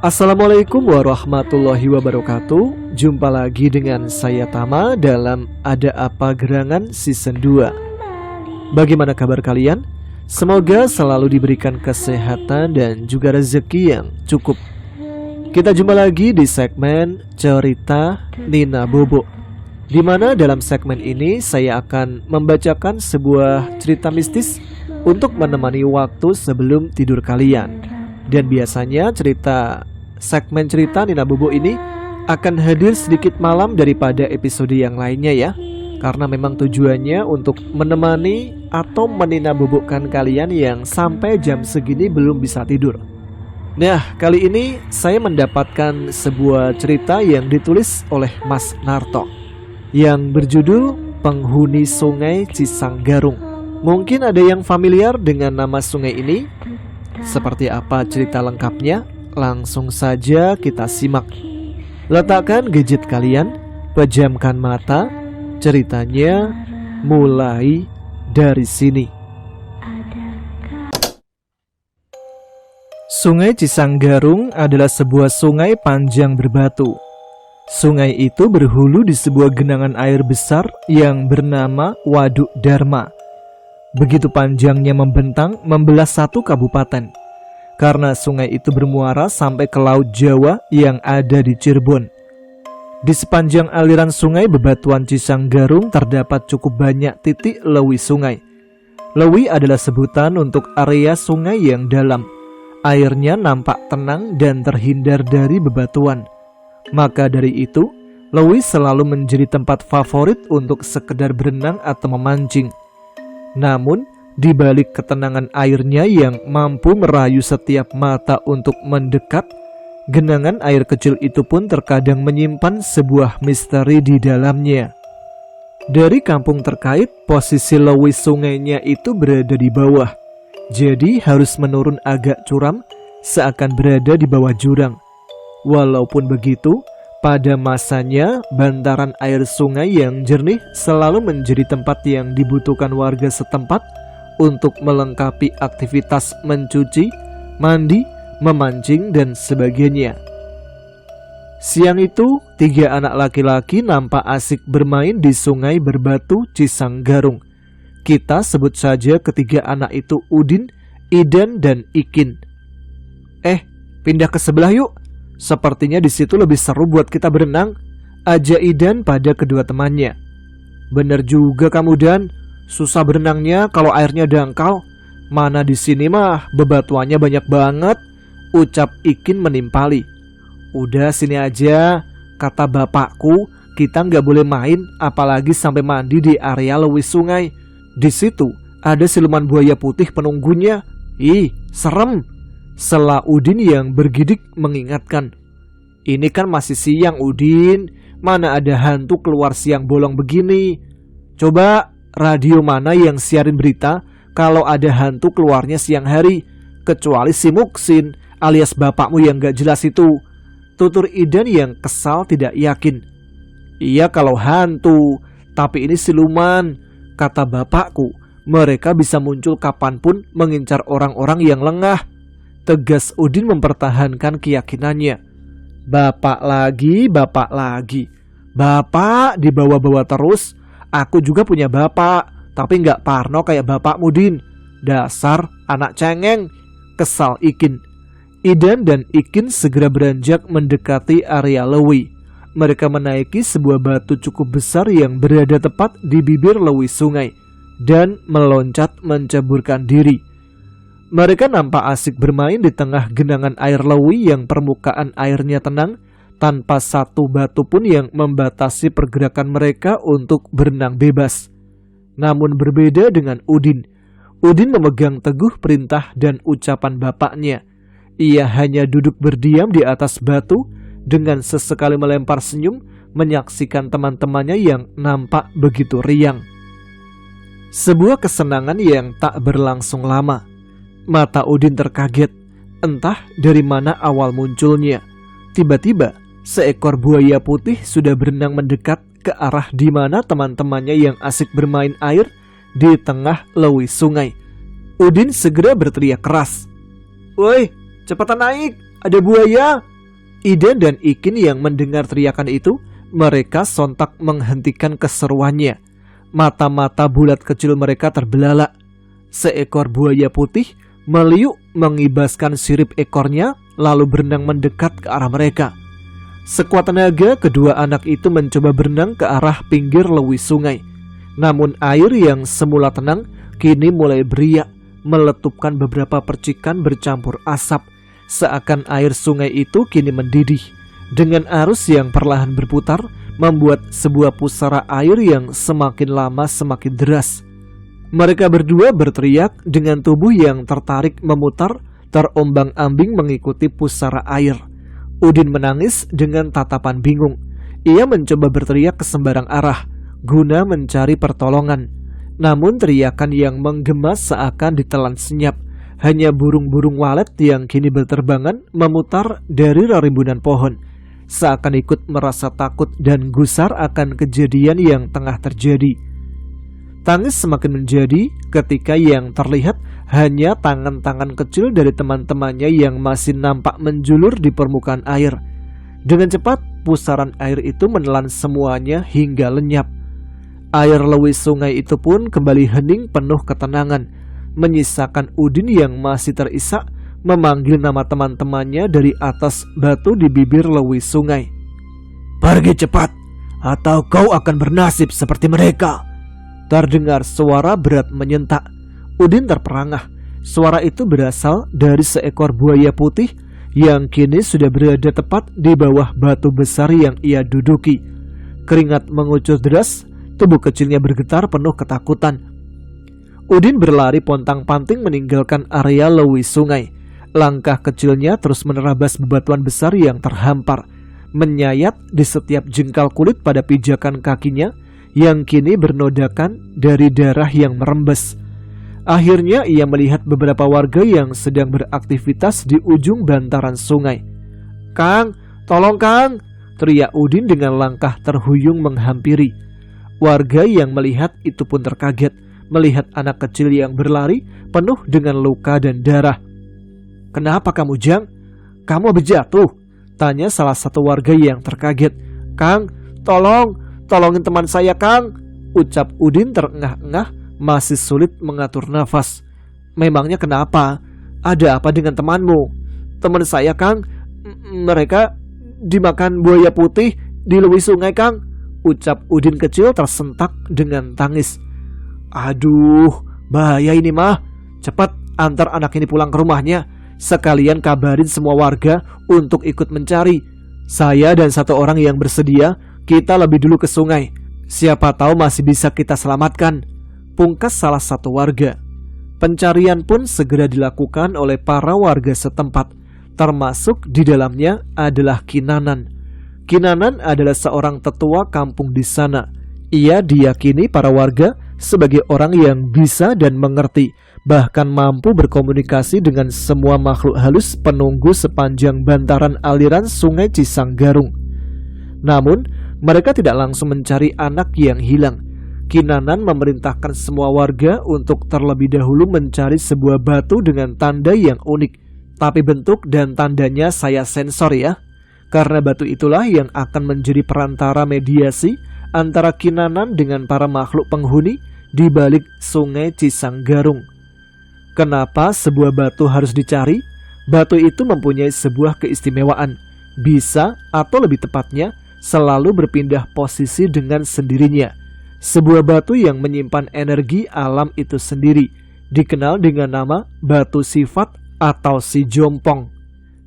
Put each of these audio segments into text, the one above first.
Assalamualaikum warahmatullahi wabarakatuh. Jumpa lagi dengan saya Tama dalam Ada Apa Gerangan Season 2. Bagaimana kabar kalian? Semoga selalu diberikan kesehatan dan juga rezeki yang cukup. Kita jumpa lagi di segmen Cerita Nina Bobo, di mana dalam segmen ini saya akan membacakan sebuah cerita mistis untuk menemani waktu sebelum tidur kalian. Dan biasanya segmen cerita Nina Bobo ini akan hadir sedikit malam daripada episode yang lainnya ya, karena memang tujuannya untuk menemani atau menina bobokan kalian yang sampai jam segini belum bisa tidur. Nah, kali ini saya mendapatkan sebuah cerita yang ditulis oleh Mas Narto yang berjudul Penghuni Sungai Cisanggarung. Mungkin ada yang familiar dengan nama sungai ini. Seperti apa cerita lengkapnya? Langsung saja kita simak. Letakkan gadget kalian, pejamkan mata, ceritanya mulai dari sini. Sungai Cisanggarung adalah sebuah sungai panjang berbatu. Sungai itu berhulu di sebuah genangan air besar yang bernama Waduk Dharma. Begitu panjangnya membentang membelah satu kabupaten, karena sungai itu bermuara sampai ke Laut Jawa yang ada di Cirebon. Di sepanjang aliran sungai bebatuan Cisanggarung terdapat cukup banyak titik lewi sungai. Lewi adalah sebutan untuk area sungai yang dalam. Airnya nampak tenang dan terhindar dari bebatuan. Maka dari itu, lewi selalu menjadi tempat favorit untuk sekedar berenang atau memancing. Namun, di balik ketenangan airnya yang mampu merayu setiap mata untuk mendekat, genangan air kecil itu pun terkadang menyimpan sebuah misteri di dalamnya. Dari kampung terkait, posisi lewi sungainya itu berada di bawah, jadi harus menurun agak curam, seakan berada di bawah jurang. Walaupun begitu, pada masanya bantaran air sungai yang jernih selalu menjadi tempat yang dibutuhkan warga setempat untuk melengkapi aktivitas mencuci, mandi, memancing, dan sebagainya. Siang itu, 3 anak laki-laki nampak asik bermain di sungai berbatu Cisanggarung. Kita sebut saja ketiga anak itu Udin, Idan, dan Ikin. Pindah ke sebelah yuk. Sepertinya di situ lebih seru buat kita berenang, ajak Idan pada kedua temannya. Bener juga kamu Dan, susah berenangnya kalau airnya dangkal. Mana di sini mah bebatuannya banyak banget, ucap Ikin menimpali. Udah sini aja, kata bapakku, kita nggak boleh main apalagi sampai mandi di area lewi sungai. Di situ ada siluman buaya putih penunggunya. Ih, serem, sela Udin yang bergidik mengingatkan. Ini kan masih siang Udin, mana ada hantu keluar siang bolong begini. Coba radio mana yang siarin berita kalau ada hantu keluarnya siang hari, kecuali si Muksin alias bapakmu yang gak jelas itu, tutur Idan yang kesal tidak yakin. Iya kalau hantu, tapi ini siluman, kata bapakku. Mereka bisa muncul kapanpun mengincar orang-orang yang lengah, tegas Udin mempertahankan keyakinannya. Bapak lagi. Bapak dibawa-bawa terus. Aku juga punya bapak, tapi gak parno kayak bapakmu Din. Dasar anak cengeng, kesal Ikin. Idan dan Ikin segera beranjak mendekati area lewi. Mereka menaiki sebuah batu cukup besar yang berada tepat di bibir lewi sungai dan meloncat menceburkan diri. Mereka nampak asik bermain di tengah genangan air lewi yang permukaan airnya tenang, tanpa satu batu pun yang membatasi pergerakan mereka untuk berenang bebas. Namun berbeda dengan Udin. Udin memegang teguh perintah dan ucapan bapaknya. Ia hanya duduk berdiam di atas batu dengan sesekali melempar senyum menyaksikan teman-temannya yang nampak begitu riang. Sebuah kesenangan yang tak berlangsung lama. Mata Udin terkaget, entah dari mana awal munculnya. Tiba-tiba, seekor buaya putih sudah berenang mendekat ke arah di mana teman-temannya yang asik bermain air di tengah lewi sungai. Udin segera berteriak keras. Woi, cepetan naik, ada buaya, Ida dan Ikin yang mendengar teriakan itu, mereka sontak menghentikan keseruannya. Mata-mata bulat kecil mereka terbelalak. Seekor buaya putih meliuk mengibaskan sirip ekornya lalu berenang mendekat ke arah mereka. Sekuat tenaga, kedua anak itu mencoba berenang ke arah pinggir lewi sungai. Namun air yang semula tenang kini mulai beriak, meletupkan beberapa percikan bercampur asap. Seakan air sungai itu kini mendidih. Dengan arus yang perlahan berputar, membuat sebuah pusara air yang semakin lama semakin deras. Mereka berdua berteriak dengan tubuh yang tertarik memutar, terombang-ambing mengikuti pusara air. Udin menangis dengan tatapan bingung. Ia mencoba berteriak ke sembarang arah, guna mencari pertolongan. Namun teriakan yang menggema seakan ditelan senyap. Hanya burung-burung walet yang kini berterbangan memutar dari rimbunan pohon, seakan ikut merasa takut dan gusar akan kejadian yang tengah terjadi. Tangis semakin menjadi ketika yang terlihat hanya tangan-tangan kecil dari teman-temannya yang masih nampak menjulur di permukaan air. Dengan cepat, pusaran air itu menelan semuanya hingga lenyap. Air lewi sungai itu pun kembali hening penuh ketenangan, menyisakan Udin yang masih terisak memanggil nama teman-temannya dari atas batu di bibir lewi sungai. "Pergi cepat, atau kau akan bernasib seperti mereka." Terdengar suara berat menyentak. Udin terperangah. Suara itu berasal dari seekor buaya putih yang kini sudah berada tepat di bawah batu besar yang ia duduki. Keringat mengucur deras, tubuh kecilnya bergetar penuh ketakutan. Udin berlari pontang-panting meninggalkan area lewi sungai. Langkah kecilnya terus menerabas bebatuan besar yang terhampar, menyayat di setiap jengkal kulit pada pijakan kakinya yang kini bernodakan dari darah yang merembes. Akhirnya ia melihat beberapa warga yang sedang beraktivitas di ujung bantaran sungai. "Kang, tolong Kang!" teriak Udin dengan langkah terhuyung menghampiri. Warga yang melihat itu pun terkaget melihat anak kecil yang berlari penuh dengan luka dan darah. "Kenapa kamu, Jang? Kamu habis jatuh?" tanya salah satu warga yang terkaget. "Kang, tolongin teman saya, Kang!" ucap Udin terengah-engah, masih sulit mengatur nafas. "Memangnya kenapa? Ada apa dengan temanmu?" "Teman saya, Kang, mereka dimakan buaya putih di lewi sungai, Kang," ucap Udin kecil tersentak dengan tangis. "Aduh, bahaya ini mah. Cepat antar anak ini pulang ke rumahnya. Sekalian kabarin semua warga untuk ikut mencari. Saya dan satu orang yang bersedia, kita lebih dulu ke sungai. Siapa tahu masih bisa kita selamatkan," pungkas salah satu warga. Pencarian pun segera dilakukan oleh para warga setempat, termasuk di dalamnya adalah Kinanan. Kinanan adalah seorang tetua kampung di sana. Ia diyakini para warga sebagai orang yang bisa dan mengerti, bahkan mampu berkomunikasi dengan semua makhluk halus penunggu sepanjang bantaran aliran sungai Cisanggarung. Namun, mereka tidak langsung mencari anak yang hilang. Kinanan memerintahkan semua warga untuk terlebih dahulu mencari sebuah batu dengan tanda yang unik. Tapi bentuk dan tandanya saya sensor ya, karena batu itulah yang akan menjadi perantara mediasi antara Kinanan dengan para makhluk penghuni di balik sungai Cisanggarung. Kenapa sebuah batu harus dicari? Batu itu mempunyai sebuah keistimewaan, bisa atau lebih tepatnya selalu berpindah posisi dengan sendirinya. Sebuah batu yang menyimpan energi alam itu sendiri, dikenal dengan nama batu sifat atau si jompong.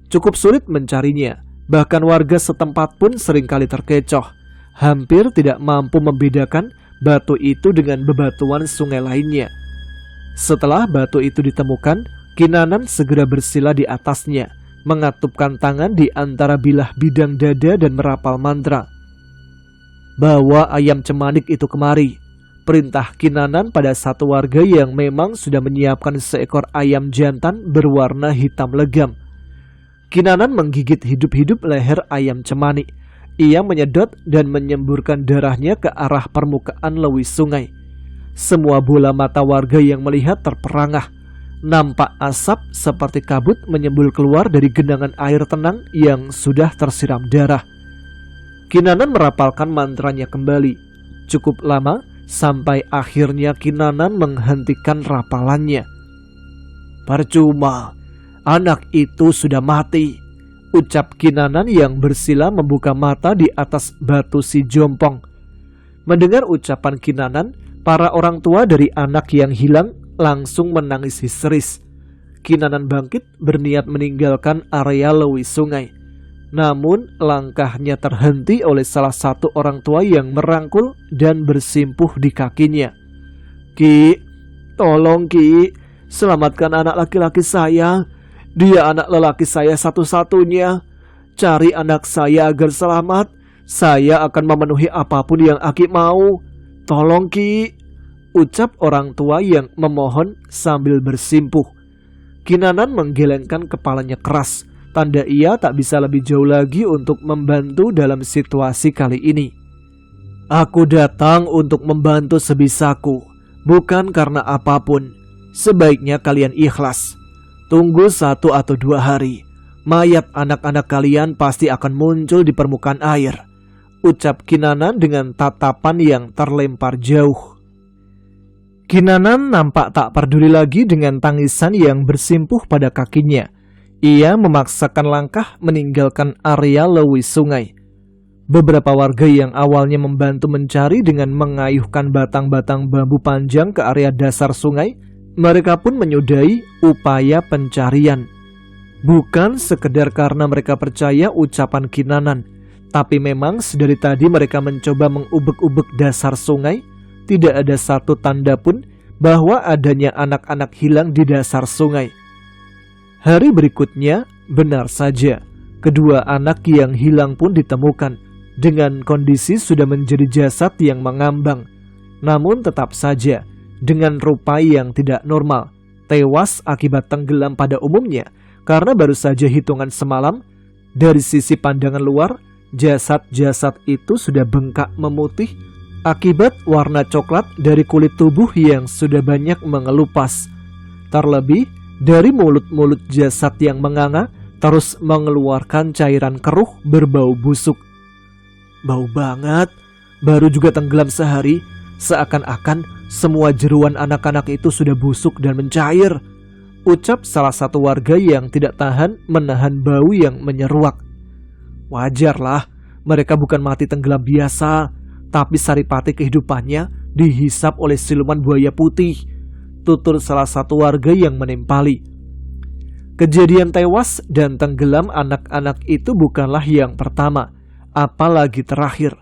Cukup sulit mencarinya, bahkan warga setempat pun seringkali terkecoh. Hampir tidak mampu membedakan batu itu dengan bebatuan sungai lainnya. Setelah batu itu ditemukan, Kinanan segera bersila di atasnya, mengatupkan tangan di antara bilah bidang dada dan merapal mantra. "Bawa ayam cemanik itu kemari," perintah Kinanan pada satu warga yang memang sudah menyiapkan seekor ayam jantan berwarna hitam legam. Kinanan menggigit hidup-hidup leher ayam cemanik. Ia menyedot dan menyemburkan darahnya ke arah permukaan lewi sungai. Semua bola mata warga yang melihat terperangah. nampak asap seperti kabut menyembul keluar dari genangan air tenang yang sudah tersiram darah. Kinanan merapalkan mantranya kembali. Cukup lama sampai akhirnya Kinanan menghentikan rapalannya. "Percuma, anak itu sudah mati," ucap Kinanan yang bersila membuka mata di atas batu si Jompong. Mendengar ucapan Kinanan, para orang tua dari anak yang hilang langsung menangis histeris. Kinanan bangkit berniat meninggalkan area lewi sungai. Namun langkahnya terhenti oleh salah satu orang tua yang merangkul dan bersimpuh di kakinya. "Ki, tolong Ki, selamatkan anak laki-laki saya. Dia anak lelaki saya satu-satunya. Cari anak saya agar selamat. Saya akan memenuhi apapun yang Aki mau. Tolong Ki," ucap orang tua yang memohon sambil bersimpuh. Kinanan menggelengkan kepalanya keras, tanda ia tak bisa lebih jauh lagi untuk membantu dalam situasi kali ini. "Aku datang untuk membantu sebisaku, bukan karena apapun. Sebaiknya kalian ikhlas. Tunggu 1 atau 2 hari. Mayat anak-anak kalian pasti akan muncul di permukaan air," ucap Kinanan dengan tatapan yang terlempar jauh. Kinanan nampak tak peduli lagi dengan tangisan yang bersimpuh pada kakinya. Ia memaksakan langkah meninggalkan area lewi sungai. Beberapa warga yang awalnya membantu mencari dengan mengayuhkan batang-batang bambu panjang ke area dasar sungai, mereka pun menyudahi upaya pencarian. Bukan sekedar karena mereka percaya ucapan Kinanan, tapi memang sedari tadi mereka mencoba mengubek-ubek dasar sungai. Tidak ada satu tanda pun bahwa adanya anak-anak hilang di dasar sungai. Hari berikutnya, benar saja, kedua anak yang hilang pun ditemukan dengan kondisi sudah menjadi jasad yang mengambang. Namun tetap saja, dengan rupa yang tidak normal, tewas akibat tenggelam pada umumnya karena baru saja hitungan semalam. Dari sisi pandangan luar, jasad-jasad itu sudah bengkak memutih akibat warna coklat dari kulit tubuh yang sudah banyak mengelupas. Terlebih dari mulut-mulut jasad yang menganga terus mengeluarkan cairan keruh berbau busuk. "Bau banget, baru juga tenggelam sehari, seakan-akan semua jeruan anak-anak itu sudah busuk dan mencair," ucap salah satu warga yang tidak tahan menahan bau yang menyeruak. "Wajarlah, mereka bukan mati tenggelam biasa, tapi saripati kehidupannya dihisap oleh siluman buaya putih," tutur salah satu warga yang menimpali. Kejadian tewas dan tenggelam anak-anak itu bukanlah yang pertama, apalagi terakhir.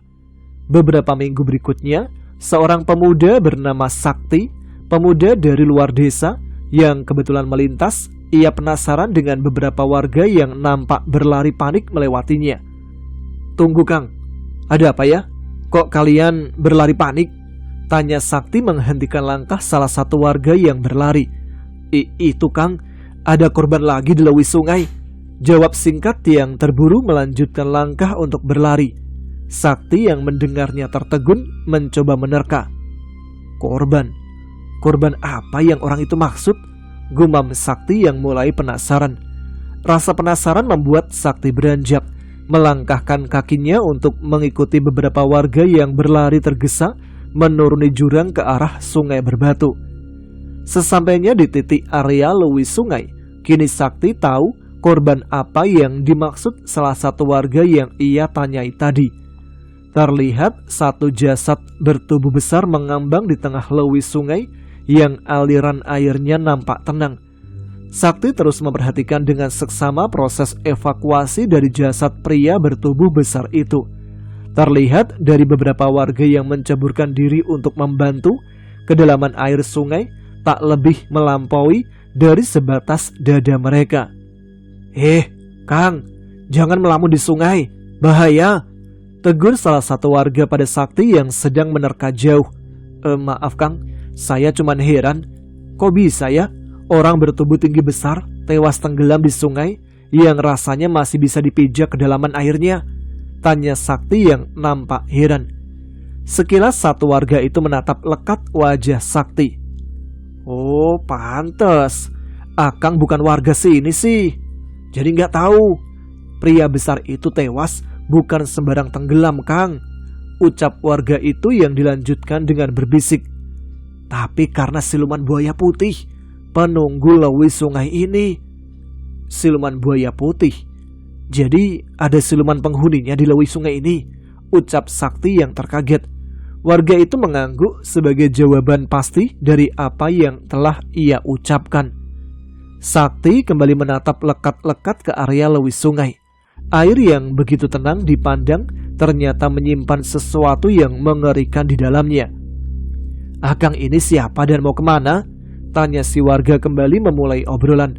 Beberapa minggu berikutnya, seorang pemuda bernama Sakti, pemuda dari luar desa yang kebetulan melintas. Ia penasaran dengan beberapa warga yang nampak berlari panik melewatinya. "Tunggu Kang, ada apa ya? Kok kalian berlari panik?" tanya Sakti menghentikan langkah salah satu warga yang berlari. Itu Kang, ada korban lagi di lewi sungai," jawab singkat yang terburu melanjutkan langkah untuk berlari. Sakti yang mendengarnya tertegun mencoba menerka. "Korban? Korban apa yang orang itu maksud?" gumam Sakti yang mulai penasaran. Rasa penasaran membuat Sakti beranjak, melangkahkan kakinya untuk mengikuti beberapa warga yang berlari tergesa menuruni jurang ke arah sungai berbatu. Sesampainya di titik area lewi sungai, kini Sakti tahu korban apa yang dimaksud salah satu warga yang ia tanyai tadi. Terlihat satu jasad bertubuh besar mengambang di tengah lewi sungai yang aliran airnya nampak tenang. Sakti terus memperhatikan dengan seksama proses evakuasi dari jasad pria bertubuh besar itu. Terlihat dari beberapa warga yang menceburkan diri untuk membantu, kedalaman air sungai tak lebih melampaui dari sebatas dada mereka. Kang, jangan melamun di sungai, bahaya," tegur salah satu warga pada Sakti yang sedang menerka jauh. Maaf Kang, saya cuma heran, kok bisa ya orang bertubuh tinggi besar tewas tenggelam di sungai yang rasanya masih bisa dipijak kedalaman airnya?" tanya Sakti yang nampak heran. Sekilas satu warga itu menatap lekat wajah Sakti. "Oh pantes, Akang bukan warga sini sih, jadi nggak tahu. Pria besar itu tewas bukan sembarang tenggelam, Kang. Ucap warga itu yang dilanjutkan dengan berbisik. Tapi karena siluman buaya putih, penunggu lewi sungai ini. Siluman buaya putih? Jadi ada siluman penghuninya di lewi sungai ini, ucap Sakti yang terkaget. Warga itu mengangguk sebagai jawaban pasti dari apa yang telah ia ucapkan. Sakti kembali menatap lekat-lekat ke area lewi sungai. Air yang begitu tenang dipandang ternyata menyimpan sesuatu yang mengerikan di dalamnya. Akang ini siapa dan mau kemana? Tanya si warga kembali memulai obrolan.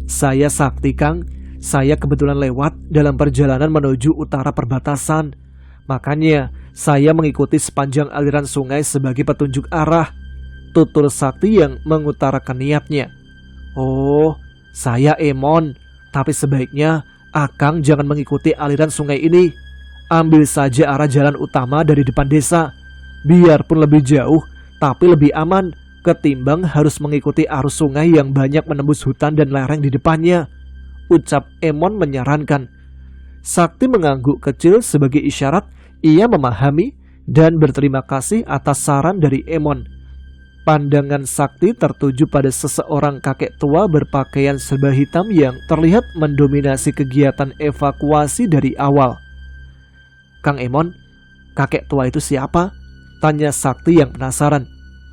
Saya Sakti, Kang. Saya kebetulan lewat dalam perjalanan menuju utara perbatasan. Makanya saya mengikuti sepanjang aliran sungai sebagai petunjuk arah, tutur Sakti yang mengutarakan niatnya. Oh, saya Emon. Tapi sebaiknya Akang jangan mengikuti aliran sungai ini. Ambil saja arah jalan utama dari depan desa. Biarpun lebih jauh, tapi lebih aman ketimbang harus mengikuti arus sungai yang banyak menembus hutan dan lereng di depannya, ucap Emon menyarankan. Sakti mengangguk kecil sebagai isyarat ia memahami dan berterima kasih atas saran dari Emon. Pandangan Sakti tertuju pada seseorang kakek tua berpakaian serba hitam yang terlihat mendominasi kegiatan evakuasi dari awal. Kang Emon, kakek tua itu siapa? Tanya Sakti yang penasaran.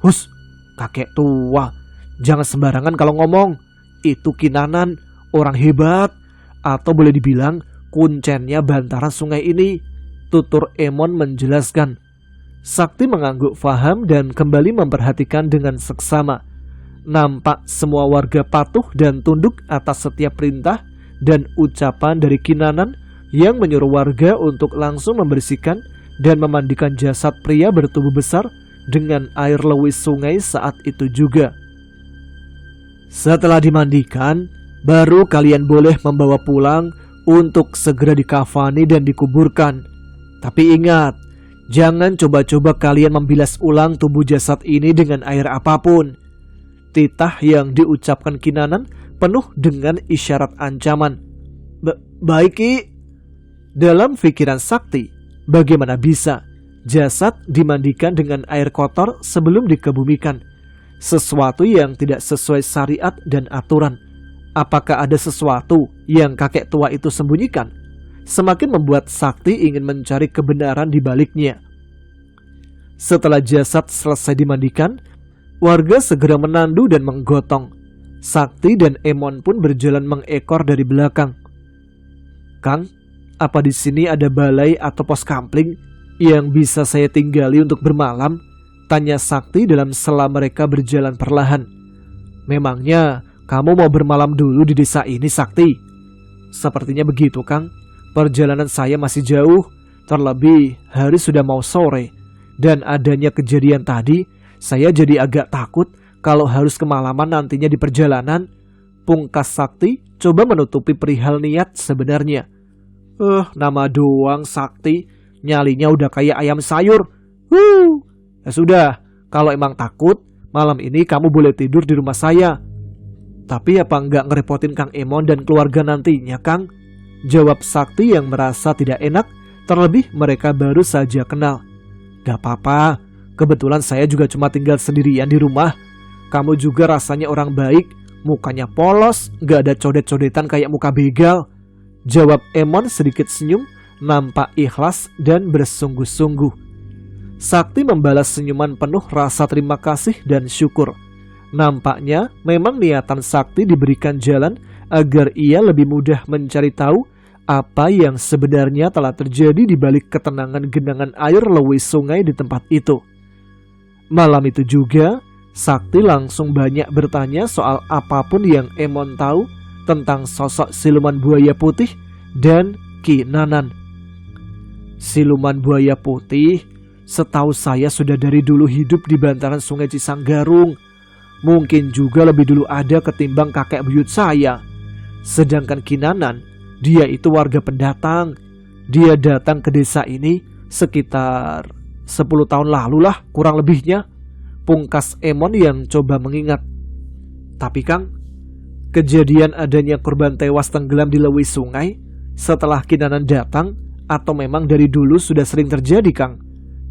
Hus, kakek tua, jangan sembarangan kalau ngomong. Itu Kinanan, orang hebat, atau boleh dibilang kuncennya bantaran sungai ini, tutur Emon menjelaskan. Sakti mengangguk faham dan kembali memperhatikan dengan seksama. Nampak semua warga patuh dan tunduk atas setiap perintah dan ucapan dari Kinanan yang menyuruh warga untuk langsung membersihkan dan memandikan jasad pria bertubuh besar dengan air lewis sungai saat itu juga. Setelah dimandikan, baru kalian boleh membawa pulang untuk segera dikafani dan dikuburkan. Tapi ingat, jangan coba-coba kalian membilas ulang tubuh jasad ini dengan air apapun. Titah yang diucapkan Kinanan penuh dengan isyarat ancaman. Baik, Ki. Dalam pikiran Sakti, bagaimana bisa jasad dimandikan dengan air kotor sebelum dikebumikan? Sesuatu yang tidak sesuai syariat dan aturan. Apakah ada sesuatu yang kakek tua itu sembunyikan? Semakin membuat Sakti ingin mencari kebenaran di baliknya. Setelah jasad selesai dimandikan, warga segera menandu dan menggotong. Sakti dan Emon pun berjalan mengekor dari belakang. Kang, apa di sini ada balai atau pos kampling yang bisa saya tinggali untuk bermalam? Tanya Sakti dalam sela mereka berjalan perlahan. Memangnya kamu mau bermalam dulu di desa ini, Sakti? Sepertinya begitu, Kang. Perjalanan saya masih jauh, terlebih hari sudah mau sore. Dan adanya kejadian tadi, saya jadi agak takut kalau harus kemalaman nantinya di perjalanan. Pungkas Sakti coba menutupi perihal niat sebenarnya. Nama doang Sakti, nyalinya udah kayak ayam sayur. Ya sudah, kalau emang takut, malam ini kamu boleh tidur di rumah saya. Tapi apa nggak ngerepotin Kang Emon dan keluarga nantinya, Kang? Jawab Sakti yang merasa tidak enak, terlebih mereka baru saja kenal. Gak apa-apa, kebetulan saya juga cuma tinggal sendirian di rumah. Kamu juga rasanya orang baik, mukanya polos, gak ada codet-codetan kayak muka begal. Jawab Emon sedikit senyum, nampak ikhlas dan bersungguh-sungguh. Sakti membalas senyuman penuh rasa terima kasih dan syukur. Nampaknya memang niatan Sakti diberikan jalan agar ia lebih mudah mencari tahu apa yang sebenarnya telah terjadi di balik ketenangan genangan air lewis sungai di tempat itu. Malam itu juga, Sakti langsung banyak bertanya soal apapun yang Emon tahu tentang sosok siluman buaya putih dan Kinanan. Siluman buaya putih, setahu saya sudah dari dulu hidup di bantaran sungai Cisanggarung. Mungkin juga lebih dulu ada ketimbang kakek buyut saya. Sedangkan Kinanan, dia itu warga pendatang. Dia datang ke desa ini sekitar 10 tahun lalu lah kurang lebihnya. Pungkas Emon yang coba mengingat. Tapi Kang, Kejadian adanya korban tewas tenggelam di lewi sungai setelah Kinanan datang atau memang dari dulu sudah sering terjadi, Kang?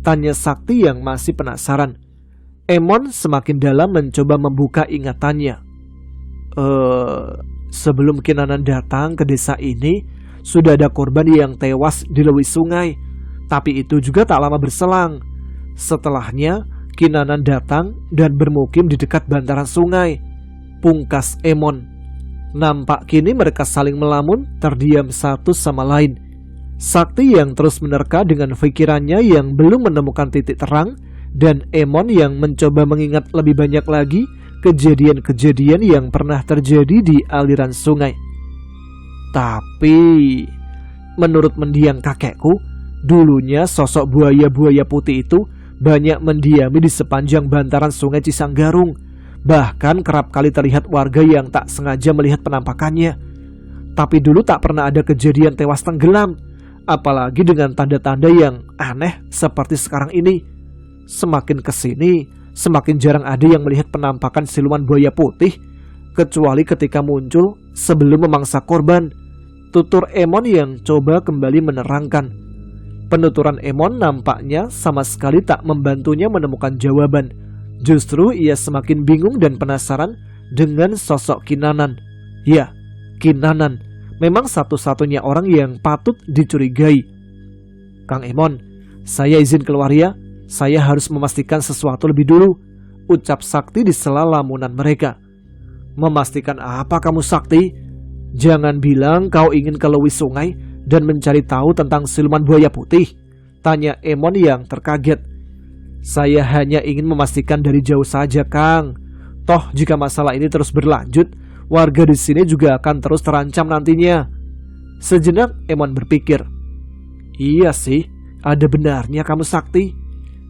Tanya Sakti yang masih penasaran. Emon semakin dalam mencoba membuka ingatannya. Sebelum Kinanan datang ke desa ini, sudah ada korban yang tewas di lewi sungai. Tapi itu juga tak lama berselang. Setelahnya, Kinanan datang dan bermukim di dekat bantaran sungai. Pungkas Emon. Nampak kini mereka saling melamun, terdiam satu sama lain. Sakti yang terus menerka dengan pikirannya yang belum menemukan titik terang, dan Emon yang mencoba mengingat lebih banyak lagi kejadian-kejadian yang pernah terjadi di aliran sungai. Tapi, menurut mendiang kakekku, dulunya sosok buaya-buaya putih itu banyak mendiami di sepanjang bantaran sungai Cisanggarung. Bahkan kerap kali terlihat warga yang tak sengaja melihat penampakannya. Tapi dulu tak pernah ada kejadian tewas tenggelam, apalagi dengan tanda-tanda yang aneh seperti sekarang ini. Semakin kesini, semakin jarang ada yang melihat penampakan siluman buaya putih, kecuali ketika muncul sebelum memangsa korban. Tutur Emon yang coba kembali menerangkan. Penuturan Emon nampaknya sama sekali tak membantunya menemukan jawaban. Justru ia semakin bingung dan penasaran dengan sosok Kinanan. Ya, Kinanan memang satu-satunya orang yang patut dicurigai. Kang Emon, saya izin keluar ya. Saya harus memastikan sesuatu lebih dulu, ucap Sakti di sela lamunan mereka. Memastikan apa kamu, Sakti? Jangan bilang kau ingin ke lewi sungai dan mencari tahu tentang siluman buaya putih, tanya Emon yang terkaget. Saya hanya ingin memastikan dari jauh saja, Kang. Toh jika masalah ini terus berlanjut, warga di sini juga akan terus terancam nantinya. Sejenak Emon berpikir. Iya sih, ada benarnya kamu, Sakti.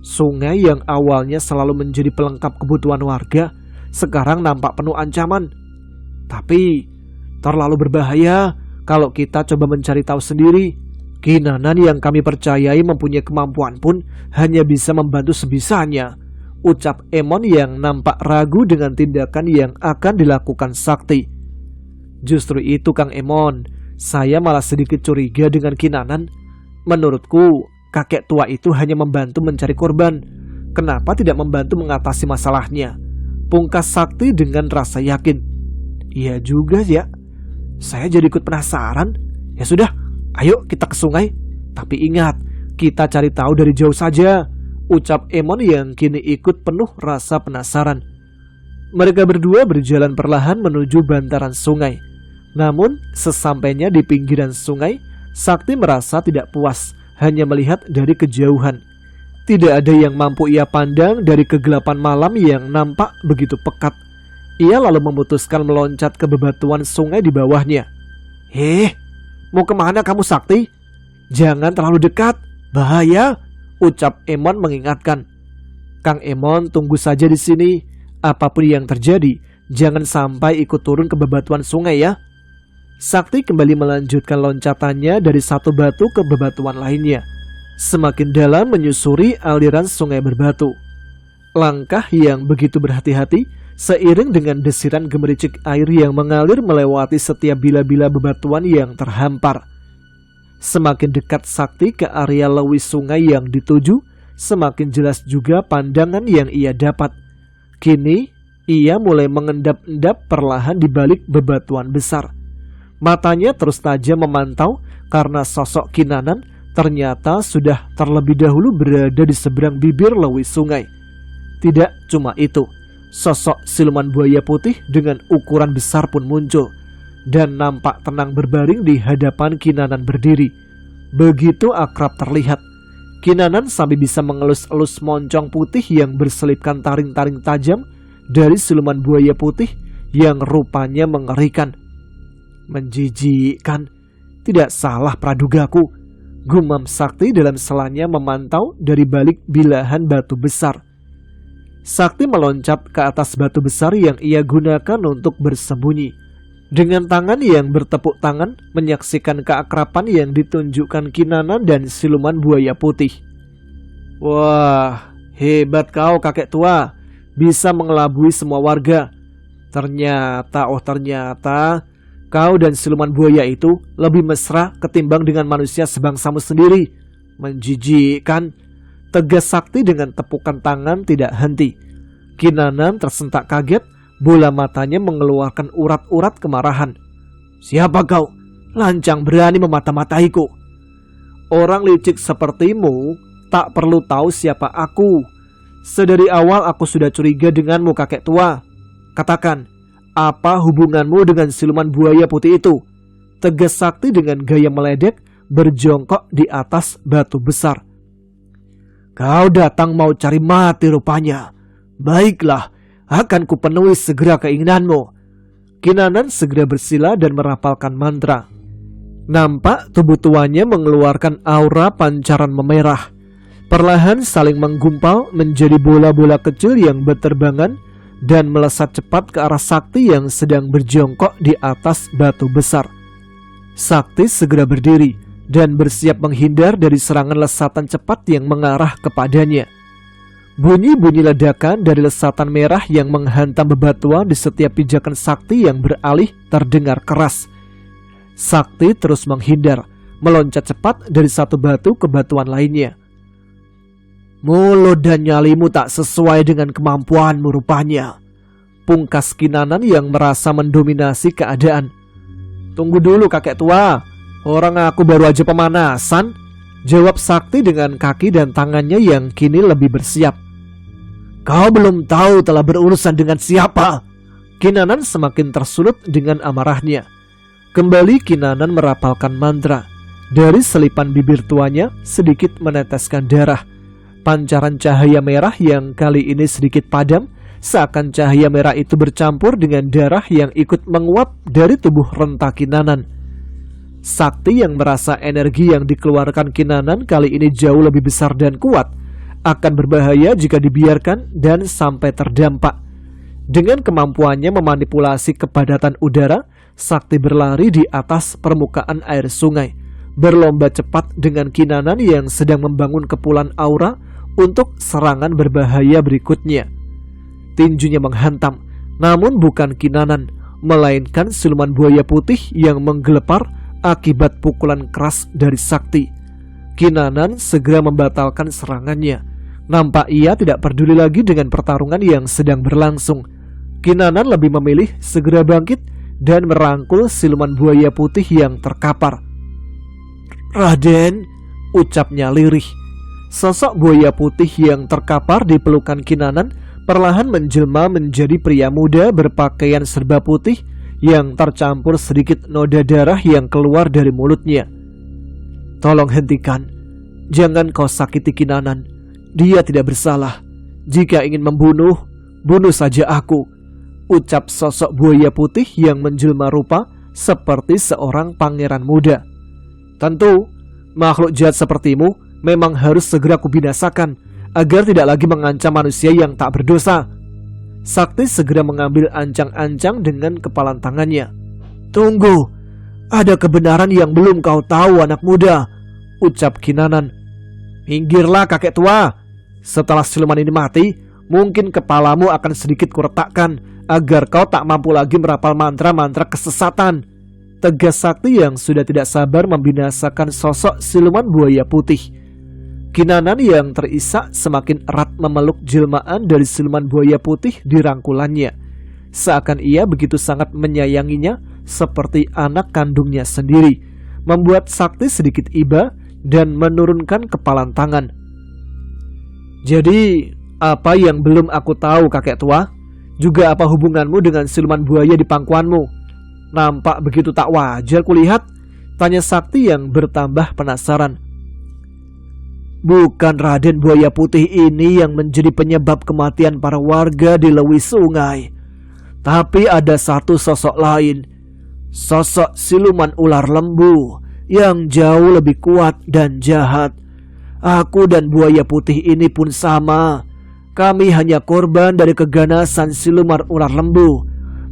Sungai yang awalnya selalu menjadi pelengkap kebutuhan warga, sekarang nampak penuh ancaman. Tapi terlalu berbahaya kalau kita coba mencari tahu sendiri. Kinanan yang kami percayai mempunyai kemampuan pun hanya bisa membantu sebisanya, ucap Emon yang nampak ragu dengan tindakan yang akan dilakukan Sakti. Justru itu, Kang Emon, saya malah sedikit curiga dengan Kinanan. Menurutku, kakek tua itu hanya membantu mencari korban. Kenapa tidak membantu mengatasi masalahnya? Pungkas Sakti dengan rasa yakin. Iya juga ya, saya jadi ikut penasaran. Ya sudah, ayo kita ke sungai. Tapi ingat, kita cari tahu dari jauh saja, ucap Emon yang kini ikut penuh rasa penasaran. Mereka berdua berjalan perlahan menuju bantaran sungai. Namun, sesampainya di pinggiran sungai, Sakti merasa tidak puas hanya melihat dari kejauhan. Tidak ada yang mampu ia pandang dari kegelapan malam yang nampak begitu pekat. Ia lalu memutuskan meloncat ke bebatuan sungai di bawahnya. Mau kemana kamu, Sakti? Jangan terlalu dekat, bahaya, ucap Emon mengingatkan. Kang Emon, tunggu saja di sini. Apapun yang terjadi, jangan sampai ikut turun ke bebatuan sungai ya. Sakti kembali melanjutkan loncatannya dari satu batu ke bebatuan lainnya, semakin dalam menyusuri aliran sungai berbatu. Langkah yang begitu berhati-hati seiring dengan desiran gemericik air yang mengalir melewati setiap bila-bila bebatuan yang terhampar. Semakin dekat Sakti ke area lewi sungai yang dituju, semakin jelas juga pandangan yang ia dapat. Kini, ia mulai mengendap-endap perlahan di balik bebatuan besar. Matanya terus tajam memantau karena sosok Kinanan ternyata sudah terlebih dahulu berada di seberang bibir lewi sungai. Tidak cuma itu, sosok siluman buaya putih dengan ukuran besar pun muncul dan nampak tenang berbaring di hadapan Kinanan berdiri. Begitu akrab terlihat. Kinanan sambil bisa mengelus-elus moncong putih yang berselipkan taring-taring tajam dari siluman buaya putih yang rupanya mengerikan. Menjijikkan, tidak salah pradugaku, gumam Sakti dalam selanya memantau dari balik bilahan batu besar. Sakti meloncat ke atas batu besar yang ia gunakan untuk bersembunyi. Dengan tangan yang bertepuk tangan menyaksikan keakraban yang ditunjukkan Kinanan dan siluman buaya putih. Wah, hebat kau kakek tua, bisa mengelabui semua warga. Ternyata kau dan siluman buaya itu lebih mesra ketimbang dengan manusia sebangsamu sendiri. Menjijikkan, tegas Sakti dengan tepukan tangan tidak henti. Kinanan tersentak kaget, bola matanya mengeluarkan urat-urat kemarahan. Siapa kau? Lancang berani memata-mataiku. Orang licik sepertimu tak perlu tahu siapa aku. Sedari awal aku sudah curiga denganmu, kakek tua. Katakan, apa hubunganmu dengan siluman buaya putih itu? Tegas Sakti dengan gaya meledek, berjongkok di atas batu besar. Kau datang mau cari mati rupanya. Baiklah, akan kupenuhi segera keinginanmu. Kinanan segera bersila dan merapalkan mantra. Nampak tubuh tuanya mengeluarkan aura pancaran memerah. Perlahan saling menggumpal menjadi bola-bola kecil yang berterbangan dan melesat cepat ke arah Sakti yang sedang berjongkok di atas batu besar. Sakti segera berdiri dan bersiap menghindar dari serangan lesatan cepat yang mengarah kepadanya. Bunyi-bunyi ledakan dari lesatan merah yang menghantam bebatuan di setiap pijakan Sakti yang beralih terdengar keras. Sakti terus menghindar, meloncat cepat dari satu batu ke batuan lainnya. Mulut dan nyalimu tak sesuai dengan kemampuanmu rupanya. Pungkas Kinanan yang merasa mendominasi keadaan. Tunggu dulu kakek tua, orang aku baru aja pemanasan. Jawab Sakti dengan kaki dan tangannya yang kini lebih bersiap. Kau belum tahu telah berurusan dengan siapa. Kinanan semakin tersulut dengan amarahnya. Kembali Kinanan merapalkan mantra. Dari selipan bibir tuanya sedikit meneteskan darah. Pancaran cahaya merah yang kali ini sedikit padam, seakan cahaya merah itu bercampur dengan darah yang ikut menguap dari tubuh renta Kinanan. Sakti yang merasa energi yang dikeluarkan Kinanan kali ini jauh lebih besar dan kuat, akan berbahaya jika dibiarkan dan sampai terdampak. Dengan kemampuannya memanipulasi kepadatan udara, Sakti berlari di atas permukaan air sungai, berlomba cepat dengan Kinanan yang sedang membangun kepulan aura untuk serangan berbahaya berikutnya. Tinjunya menghantam, namun bukan Kinanan, melainkan siluman buaya putih yang menggelepar akibat pukulan keras dari Sakti. Kinanan segera membatalkan serangannya. Nampak ia tidak peduli lagi dengan pertarungan yang sedang berlangsung. Kinanan lebih memilih segera bangkit dan merangkul siluman buaya putih yang terkapar. Raden, ucapnya lirih. Sosok buaya putih yang terkapar di pelukan Kinanan perlahan menjelma menjadi pria muda berpakaian serba putih yang tercampur sedikit noda darah yang keluar dari mulutnya. Tolong hentikan. Jangan kau sakiti Kinanan. Dia tidak bersalah. Jika ingin membunuh, bunuh saja aku. Ucap sosok buaya putih yang menjelma rupa seperti seorang pangeran muda. Tentu, makhluk jahat sepertimu memang harus segera kubinasakan agar tidak lagi mengancam manusia yang tak berdosa. Sakti segera mengambil ancang-ancang dengan kepalan tangannya. Tunggu, ada kebenaran yang belum kau tahu anak muda, ucap Kinanan. Minggirlah kakek tua. Setelah siluman ini mati, mungkin kepalamu akan sedikit kuretakkan agar kau tak mampu lagi merapal mantra-mantra kesesatan. Tegas Sakti yang sudah tidak sabar membinasakan sosok siluman buaya putih. Kinanan yang terisak semakin erat memeluk jelmaan dari siluman buaya putih di rangkulannya. Seakan ia begitu sangat menyayanginya seperti anak kandungnya sendiri, membuat Sakti sedikit iba dan menurunkan kepalan tangan. Jadi, apa yang belum aku tahu kakek tua? Juga apa hubunganmu dengan siluman buaya di pangkuanmu? Nampak begitu tak wajar kulihat, tanya Sakti yang bertambah penasaran. Bukan Raden Buaya Putih ini yang menjadi penyebab kematian para warga di Lewi Sungai. Tapi ada satu sosok lain. Sosok siluman ular lembu yang jauh lebih kuat dan jahat. Aku dan Buaya Putih ini pun sama. Kami hanya korban dari keganasan siluman ular lembu.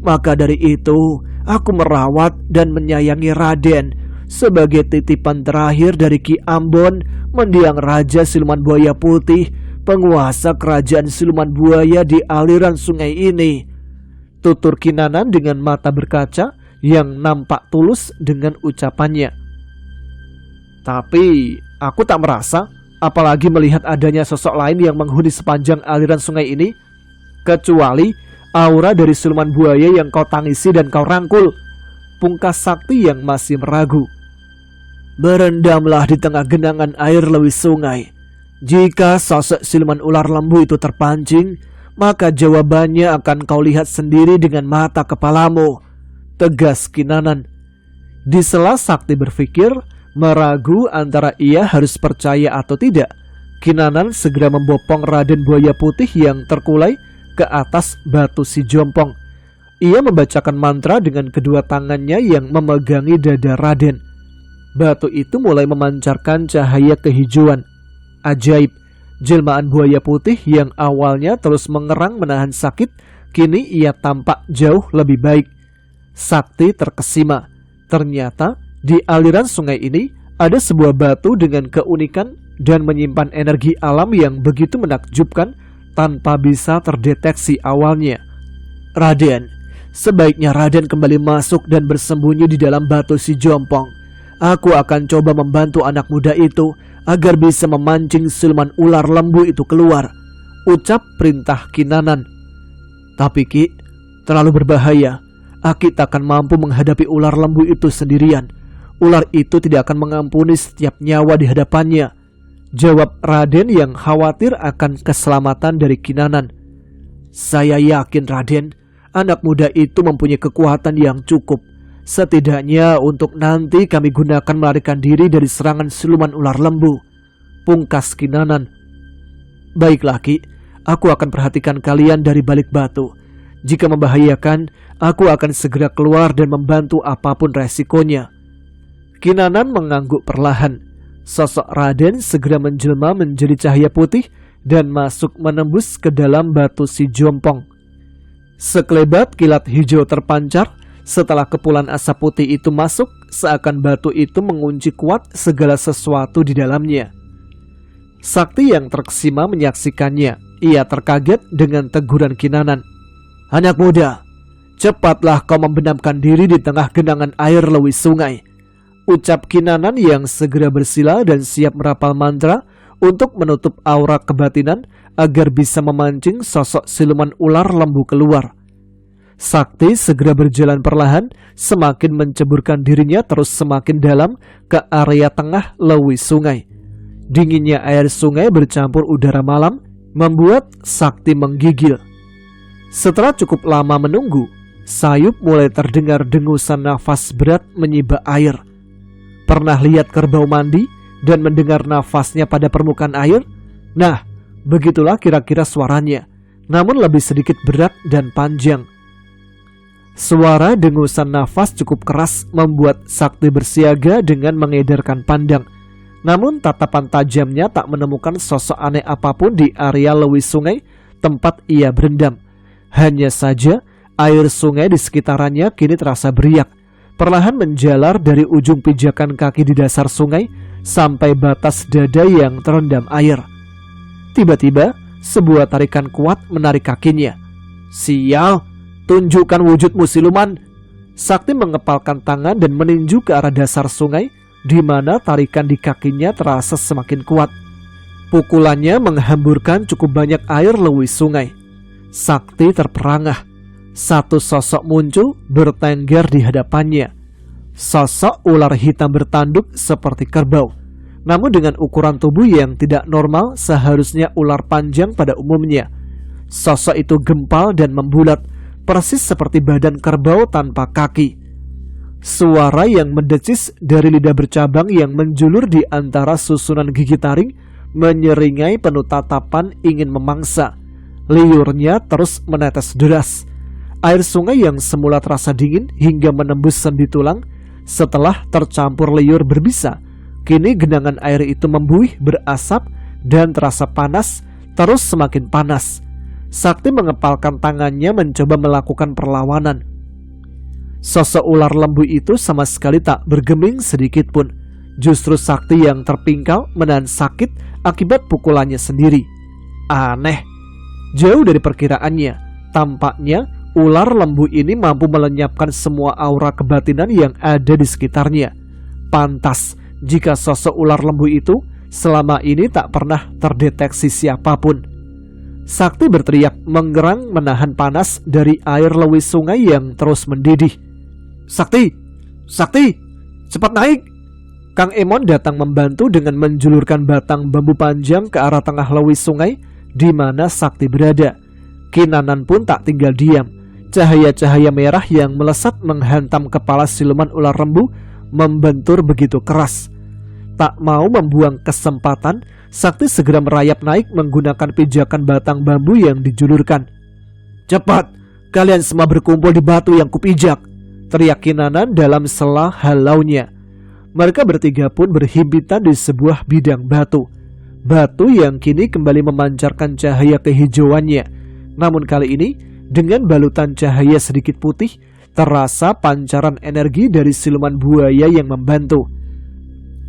Maka dari itu, aku merawat dan menyayangi Raden sebagai titipan terakhir dari Ki Ambon, mendiang Raja Siluman Buaya Putih, penguasa kerajaan siluman buaya di aliran sungai ini. tutur Kinanan dengan mata berkaca yang nampak tulus dengan ucapannya. Tapi aku tak merasa, apalagi melihat adanya sosok lain yang menghuni sepanjang aliran sungai ini, kecuali aura dari siluman buaya yang kau tangisi dan kau rangkul. Pungkas Sakti yang masih meragu. Berendamlah di tengah genangan air lewis sungai. Jika sosok siluman ular lembu itu terpancing, maka jawabannya akan kau lihat sendiri dengan mata kepalamu, tegas Kinanan. Di sela Sakti berpikir, meragu antara ia harus percaya atau tidak, Kinanan segera membopong Raden Buaya Putih yang terkulai ke atas batu si Jompong. Ia membacakan mantra dengan kedua tangannya yang memegangi dada Raden. Batu itu mulai memancarkan cahaya kehijauan. Ajaib, jelmaan buaya putih yang awalnya terus mengerang menahan sakit, kini ia tampak jauh lebih baik. Sakti terkesima. Ternyata di aliran sungai ini ada sebuah batu dengan keunikan dan menyimpan energi alam yang begitu menakjubkan tanpa bisa terdeteksi awalnya. Raden, sebaiknya Raden kembali masuk dan bersembunyi di dalam batu si Jompong. Aku akan coba membantu anak muda itu agar bisa memancing siluman ular lembu itu keluar, ucap perintah Kinanan. Tapi Ki, terlalu berbahaya. Aki tak akan mampu menghadapi ular lembu itu sendirian. Ular itu tidak akan mengampuni setiap nyawa di hadapannya, jawab Raden yang khawatir akan keselamatan dari Kinanan. Saya yakin Raden, anak muda itu mempunyai kekuatan yang cukup. Setidaknya untuk nanti kami gunakan melarikan diri dari serangan siluman ular lembu, pungkas Kinanan. Baiklah Ki, aku akan perhatikan kalian dari balik batu. Jika membahayakan, aku akan segera keluar dan membantu apapun resikonya. Kinanan mengangguk perlahan. Sosok Raden segera menjelma menjadi cahaya putih dan masuk menembus ke dalam batu si Jompong. Sekelebat kilat hijau terpancar. Setelah kepulan asap putih itu masuk, seakan batu itu mengunci kuat segala sesuatu di dalamnya. Sakti yang terkesima menyaksikannya. Ia terkaget dengan teguran Kinanan. Anak muda, cepatlah kau membenamkan diri di tengah genangan air lewis sungai, ucap Kinanan yang segera bersila dan siap merapal mantra untuk menutup aura kebatinan agar bisa memancing sosok siluman ular lembu keluar. Sakti segera berjalan perlahan, semakin menceburkan dirinya terus semakin dalam ke area tengah lewis sungai. Dinginnya air sungai bercampur udara malam membuat Sakti menggigil. Setelah cukup lama menunggu, sayup mulai terdengar dengusan nafas berat menyibak air. Pernah lihat kerbau mandi dan mendengar nafasnya pada permukaan air? Nah, begitulah kira-kira suaranya, namun lebih sedikit berat dan panjang. Suara dengusan nafas cukup keras membuat Sakti bersiaga dengan mengedarkan pandang. Namun tatapan tajamnya tak menemukan sosok aneh apapun di area lewis sungai tempat ia berendam. Hanya saja air sungai di sekitarannya kini terasa beriak, perlahan menjalar dari ujung pijakan kaki di dasar sungai sampai batas dada yang terendam air. Tiba-tiba sebuah tarikan kuat menarik kakinya. Sial! Tunjukkan wujudmu siluman. Sakti mengepalkan tangan dan meninju ke arah dasar sungai, di mana tarikan di kakinya terasa semakin kuat. Pukulannya menghamburkan cukup banyak air lewis sungai. Sakti terperangah. Satu sosok muncul bertengger di hadapannya. Sosok ular hitam bertanduk seperti kerbau, namun dengan ukuran tubuh yang tidak normal seharusnya ular panjang pada umumnya. Sosok itu gempal dan membulat, persis seperti badan kerbau tanpa kaki. Suara yang mendecis dari lidah bercabang yang menjulur di antara susunan gigi taring menyeringai penuh tatapan ingin memangsa. Liurnya terus menetes deras. Air sungai yang semula terasa dingin hingga menembus sendi tulang, setelah tercampur liur berbisa, kini genangan air itu membuih berasap dan terasa panas, terus semakin panas. Sakti mengepalkan tangannya mencoba melakukan perlawanan. Sosok ular lembu itu sama sekali tak bergeming sedikit pun. Justru Sakti yang terpingkal menahan sakit akibat pukulannya sendiri. Aneh. Jauh dari perkiraannya, tampaknya Ular lembu ini mampu melenyapkan semua aura kebatinan yang ada di sekitarnya. Pantas jika sosok ular lembu itu selama ini tak pernah terdeteksi siapapun. Sakti berteriak menggerang menahan panas dari air lewis sungai yang terus mendidih. "Sakti! Sakti! Cepat naik!" Kang Emon datang membantu dengan menjulurkan batang bambu panjang ke arah tengah lewis sungai di mana Sakti berada. Kinanan pun tak tinggal diam. Cahaya-cahaya merah yang melesat menghantam kepala siluman ular lembu membentur begitu keras. Tak mau membuang kesempatan, Sakti segera merayap naik menggunakan pijakan batang bambu yang dijulurkan. "Cepat, kalian semua berkumpul di batu yang kupijak," teriak Kinanan dalam sela halaunya. Mereka bertiga pun berhimpitan di sebuah bidang batu. Batu yang kini kembali memancarkan cahaya kehijauannya. Namun kali ini, dengan balutan cahaya sedikit putih, terasa pancaran energi dari siluman buaya yang membantu.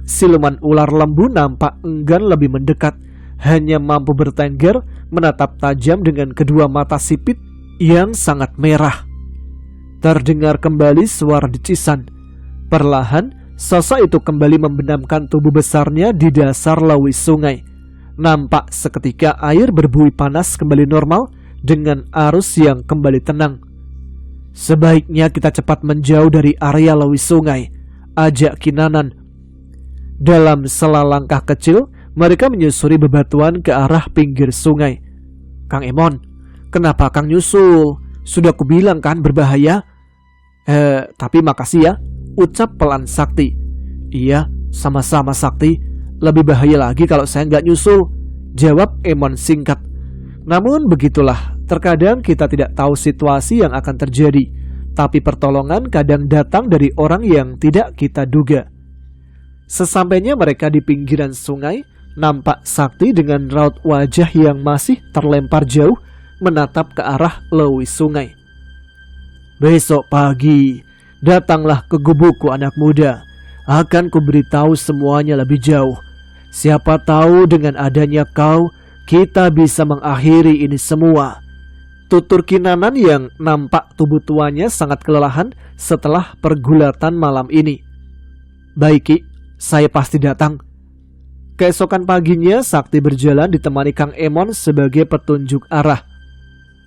Siluman ular lembu nampak enggan lebih mendekat, hanya mampu bertengger menatap tajam dengan kedua mata sipit yang sangat merah. Terdengar kembali suara decisan. Perlahan, sosok itu kembali membenamkan tubuh besarnya di dasar lewis sungai. Nampak seketika air berbuih panas kembali normal dengan arus yang kembali tenang. "Sebaiknya kita cepat menjauh dari area lewis sungai," ajak Kinanan. Dalam sela langkah kecil, mereka menyusuri bebatuan ke arah pinggir sungai. "Kang Emon, kenapa Kang nyusul? Sudah kubilang kan berbahaya." Tapi makasih ya," ucap pelan Sakti. "Iya, sama-sama Sakti. Lebih bahaya lagi kalau saya nggak nyusul," jawab Emon singkat. Namun begitulah, terkadang kita tidak tahu situasi yang akan terjadi, tapi pertolongan kadang datang dari orang yang tidak kita duga. Sesampainya mereka di pinggiran sungai, nampak Sakti dengan raut wajah yang masih terlempar jauh menatap ke arah lewis sungai. "Besok pagi, datanglah ke gubukku anak muda. Akan kuberitahu semuanya lebih jauh. Siapa tahu dengan adanya kau, kita bisa mengakhiri ini semua," tutur Kinanan yang nampak tubuh tuanya sangat kelelahan setelah pergulatan malam ini. "Baik Ki, saya pasti datang." Keesokan paginya, Sakti berjalan ditemani Kang Emon sebagai petunjuk arah.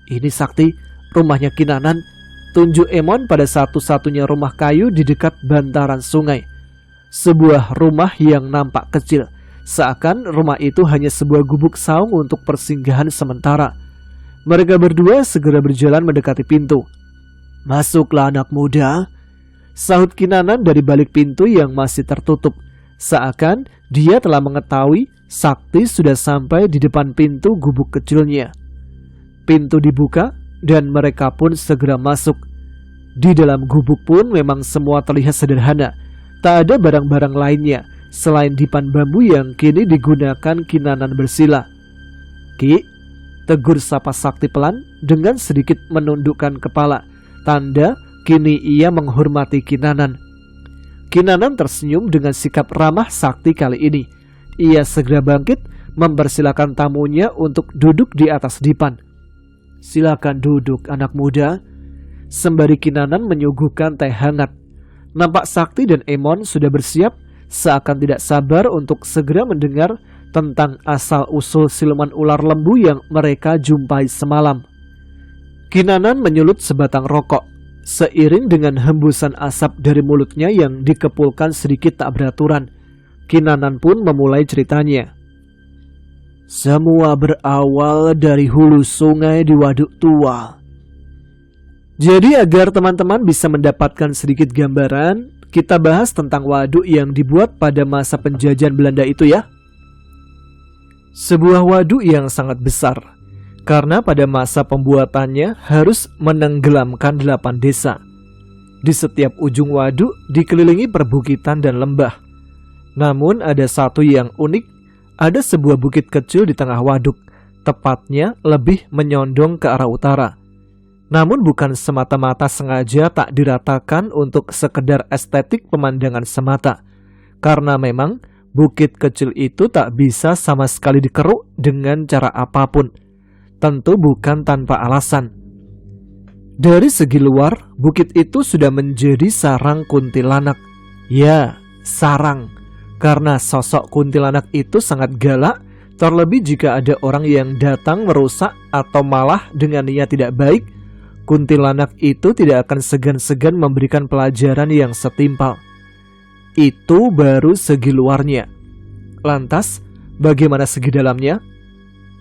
"Ini Sakti, rumahnya Kinanan," tunjuk Emon pada satu-satunya rumah kayu di dekat bantaran sungai. Sebuah rumah yang nampak kecil, seakan rumah itu hanya sebuah gubuk saung untuk persinggahan sementara. Mereka berdua segera berjalan mendekati pintu. "Masuklah anak muda," sahut Kinanan dari balik pintu yang masih tertutup, seakan dia telah mengetahui Sakti sudah sampai di depan pintu gubuk kecilnya. Pintu dibuka dan mereka pun segera masuk. Di dalam gubuk pun memang semua terlihat sederhana. Tak ada barang-barang lainnya selain dipan bambu yang kini digunakan Kinanan bersila. "Ki," tegur sapa Sakti pelan dengan sedikit menundukkan kepala, tanda kini ia menghormati Kinanan. Kinanan tersenyum dengan sikap ramah Sakti kali ini. Ia segera bangkit mempersilakan tamunya untuk duduk di atas dipan. "Silakan duduk anak muda," sembari Kinanan menyuguhkan teh hangat. Nampak Sakti dan Emon sudah bersiap, seakan tidak sabar untuk segera mendengar tentang asal-usul siluman ular lembu yang mereka jumpai semalam. Kinanan menyulut sebatang rokok. Seiring dengan hembusan asap dari mulutnya yang dikepulkan sedikit tak beraturan, Kinanan pun memulai ceritanya. "Semua berawal dari hulu sungai di Waduk Tua." Jadi agar teman-teman bisa mendapatkan sedikit gambaran, kita bahas tentang waduk yang dibuat pada masa penjajahan Belanda itu ya. Sebuah waduk yang sangat besar, karena pada masa pembuatannya harus menenggelamkan 8 desa. Di setiap ujung waduk dikelilingi perbukitan dan lembah. Namun ada satu yang unik, ada sebuah bukit kecil di tengah waduk, tepatnya lebih menyondong ke arah utara. Namun bukan semata-mata sengaja tak diratakan untuk sekedar estetik pemandangan semata, karena memang bukit kecil itu tak bisa sama sekali dikeruk dengan cara apapun. Tentu bukan tanpa alasan. Dari segi luar, bukit itu sudah menjadi sarang kuntilanak. Ya, sarang. Karena sosok kuntilanak itu sangat galak, terlebih jika ada orang yang datang merusak atau malah dengan niat tidak baik, kuntilanak itu tidak akan segan-segan memberikan pelajaran yang setimpal. Itu baru segi luarnya. Lantas, bagaimana segi dalamnya?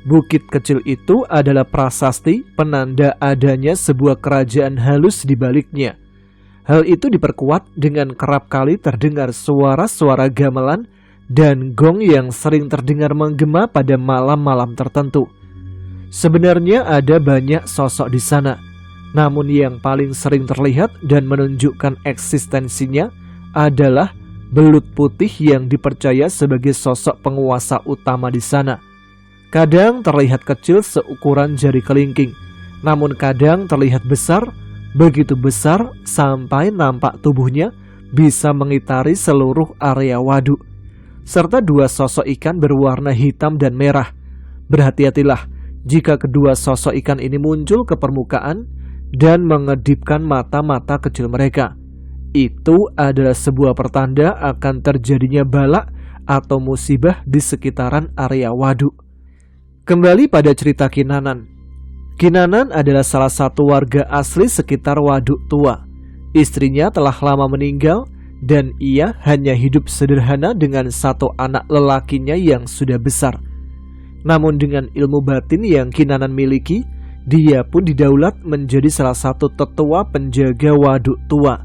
Bukit kecil itu adalah prasasti penanda adanya sebuah kerajaan halus di baliknya. Hal itu diperkuat dengan kerap kali terdengar suara-suara gamelan dan gong yang sering terdengar menggema pada malam-malam tertentu. Sebenarnya ada banyak sosok di sana, namun yang paling sering terlihat dan menunjukkan eksistensinya adalah belut putih yang dipercaya sebagai sosok penguasa utama di sana. Kadang terlihat kecil seukuran jari kelingking, namun kadang terlihat besar, begitu besar sampai nampak tubuhnya bisa mengitari seluruh area waduk. Serta dua sosok ikan berwarna hitam dan merah. Berhati-hatilah jika kedua sosok ikan ini muncul ke permukaan dan mengedipkan mata-mata kecil mereka. Itu adalah sebuah pertanda akan terjadinya bala atau musibah di sekitaran area waduk. Kembali pada cerita Kinanan. Kinanan adalah salah satu warga asli sekitar Waduk Tua. Istrinya telah lama meninggal dan ia hanya hidup sederhana dengan satu anak lelakinya yang sudah besar. Namun dengan ilmu batin yang Kinanan miliki, dia pun didaulat menjadi salah satu tetua penjaga Waduk Tua.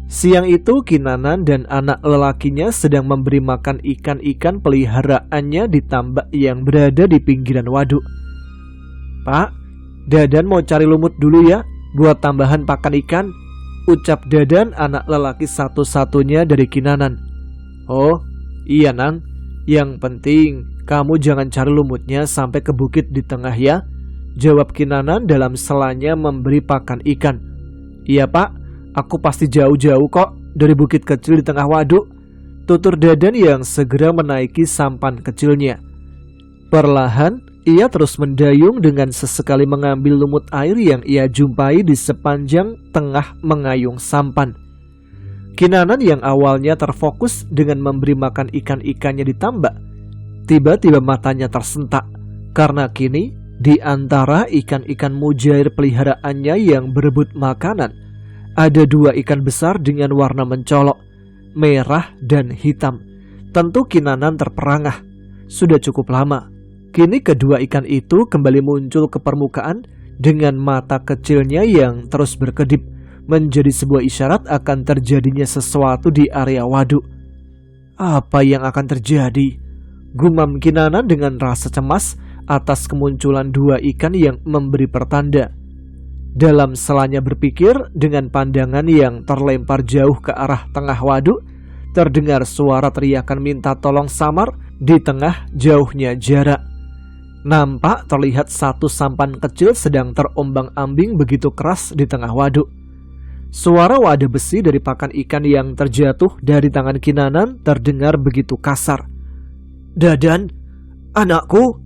Siang itu Kinanan dan anak lelakinya sedang memberi makan ikan-ikan peliharaannya di tambak yang berada di pinggiran waduk. "Pak, Dadan mau cari lumut dulu ya buat tambahan pakan ikan," ucap Dadan, anak lelaki satu-satunya dari Kinanan. "Oh iya Nang, yang penting kamu jangan cari lumutnya sampai ke bukit di tengah ya," jawab Kinanan dalam selanya memberi pakan ikan. "Iya Pak, aku pasti jauh-jauh kok dari bukit kecil di tengah waduk," tutur Dadan yang segera menaiki sampan kecilnya. Perlahan, ia terus mendayung dengan sesekali mengambil lumut air yang ia jumpai di sepanjang tengah mengayung sampan. Kinanan yang awalnya terfokus dengan memberi makan ikan-ikannya di tambak, tiba-tiba matanya tersentak karena kini di antara ikan-ikan mujair peliharaannya yang berebut makanan, ada dua ikan besar dengan warna mencolok, merah dan hitam. Tentu Kinanan terperangah. Sudah cukup lama. Kini kedua ikan itu kembali muncul ke permukaan dengan mata kecilnya yang terus berkedip, menjadi sebuah isyarat akan terjadinya sesuatu di area waduk. Apa yang akan terjadi? Gumam Kinanan dengan rasa cemas atas kemunculan dua ikan yang memberi pertanda. Dalam selanya berpikir, dengan pandangan yang terlempar jauh ke arah tengah waduk, terdengar suara teriakan minta tolong samar di tengah jauhnya jarak. Nampak terlihat satu sampan kecil sedang terombang-ambing begitu keras di tengah waduk. Suara wadah besi dari pakan ikan yang terjatuh dari tangan Kinanan terdengar begitu kasar. "Dadan, anakku!"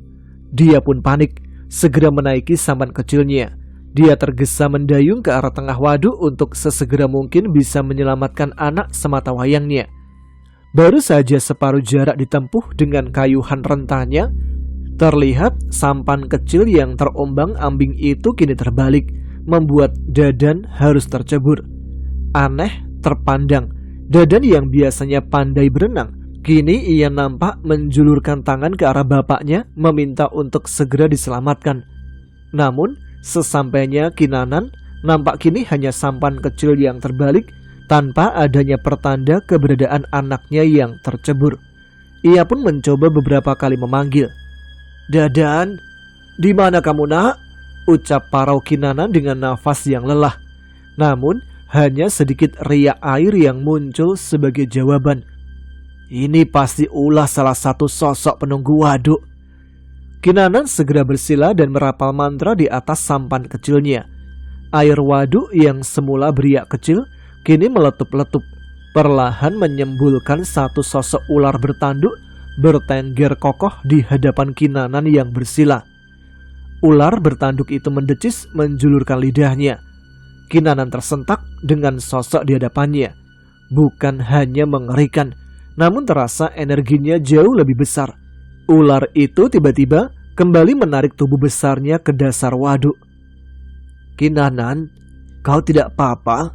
Dia pun panik, segera menaiki sampan kecilnya. Dia tergesa mendayung ke arah tengah waduk untuk sesegera mungkin bisa menyelamatkan anak semata wayangnya. Baru saja separuh jarak ditempuh dengan kayuhan rentannya, terlihat sampan kecil yang terombang-ambing itu kini terbalik, membuat Dadan harus tercebur. Aneh terpandang, Dadan yang biasanya pandai berenang, kini ia nampak menjulurkan tangan ke arah bapaknya meminta untuk segera diselamatkan. Namun sesampainya Kinanan, nampak kini hanya sampan kecil yang terbalik tanpa adanya pertanda keberadaan anaknya yang tercebur. Ia pun mencoba beberapa kali memanggil. "Dadan, di mana kamu nak?" ucap parau Kinanan dengan nafas yang lelah. Namun hanya sedikit riak air yang muncul sebagai jawaban. Ini pasti ulah salah satu sosok penunggu waduk. Kinanan segera bersila dan merapal mantra di atas sampan kecilnya. Air waduk yang semula beriak kecil kini meletup-letup, perlahan menyembulkan satu sosok ular bertanduk bertengger kokoh di hadapan Kinanan yang bersila. Ular bertanduk itu mendecis menjulurkan lidahnya. Kinanan tersentak dengan sosok di hadapannya. Bukan hanya mengerikan, namun terasa energinya jauh lebih besar. Ular itu tiba-tiba kembali menarik tubuh besarnya ke dasar waduk. "Kinanan, kau tidak apa-apa?"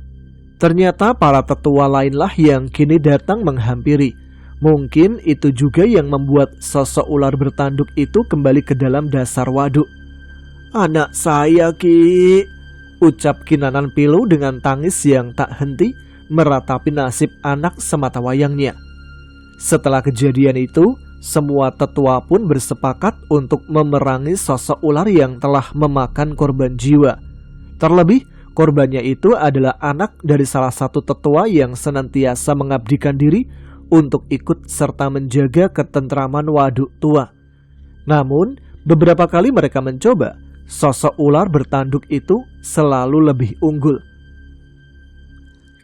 Ternyata para tetua lainlah yang kini datang menghampiri. Mungkin itu juga yang membuat sosok ular bertanduk itu kembali ke dalam dasar waduk. "Anak saya, Ki," ucap Kinanan pilu dengan tangis yang tak henti meratapi nasib anak sematawayangnya. Setelah kejadian itu, semua tetua pun bersepakat untuk memerangi sosok ular yang telah memakan korban jiwa. Terlebih, korbannya itu adalah anak dari salah satu tetua yang senantiasa mengabdikan diri untuk ikut serta menjaga ketentraman waduk tua. Namun, beberapa kali mereka mencoba, sosok ular bertanduk itu selalu lebih unggul.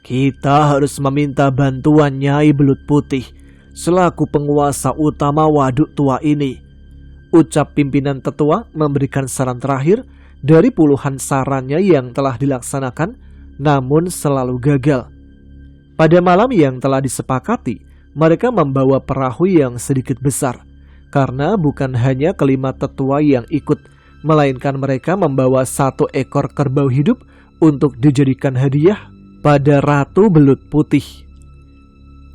"Kita harus meminta bantuan Nyai Belut Putih selaku penguasa utama waduk tua ini," ucap pimpinan tetua memberikan saran terakhir dari puluhan sarannya yang telah dilaksanakan namun selalu gagal. Pada malam yang telah disepakati, mereka membawa perahu yang sedikit besar, karena bukan hanya kelima tetua yang ikut, melainkan mereka membawa 1 ekor kerbau hidup untuk dijadikan hadiah pada Ratu Belut Putih.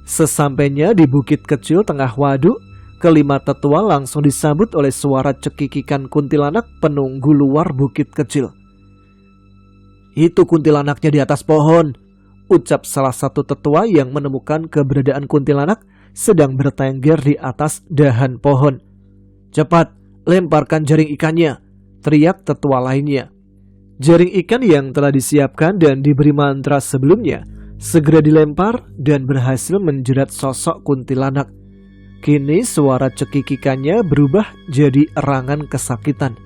Sesampainya di bukit kecil tengah waduk, kelima tetua langsung disambut oleh suara cekikikan kuntilanak penunggu luar bukit kecil. "Itu kuntilanaknya di atas pohon," ucap salah satu tetua yang menemukan keberadaan kuntilanak sedang bertengger di atas dahan pohon. "Cepat, lemparkan jaring ikannya," teriak tetua lainnya. Jaring ikan yang telah disiapkan dan diberi mantra sebelumnya segera dilempar dan berhasil menjerat sosok kuntilanak. Kini suara cekikikannya berubah jadi erangan kesakitan.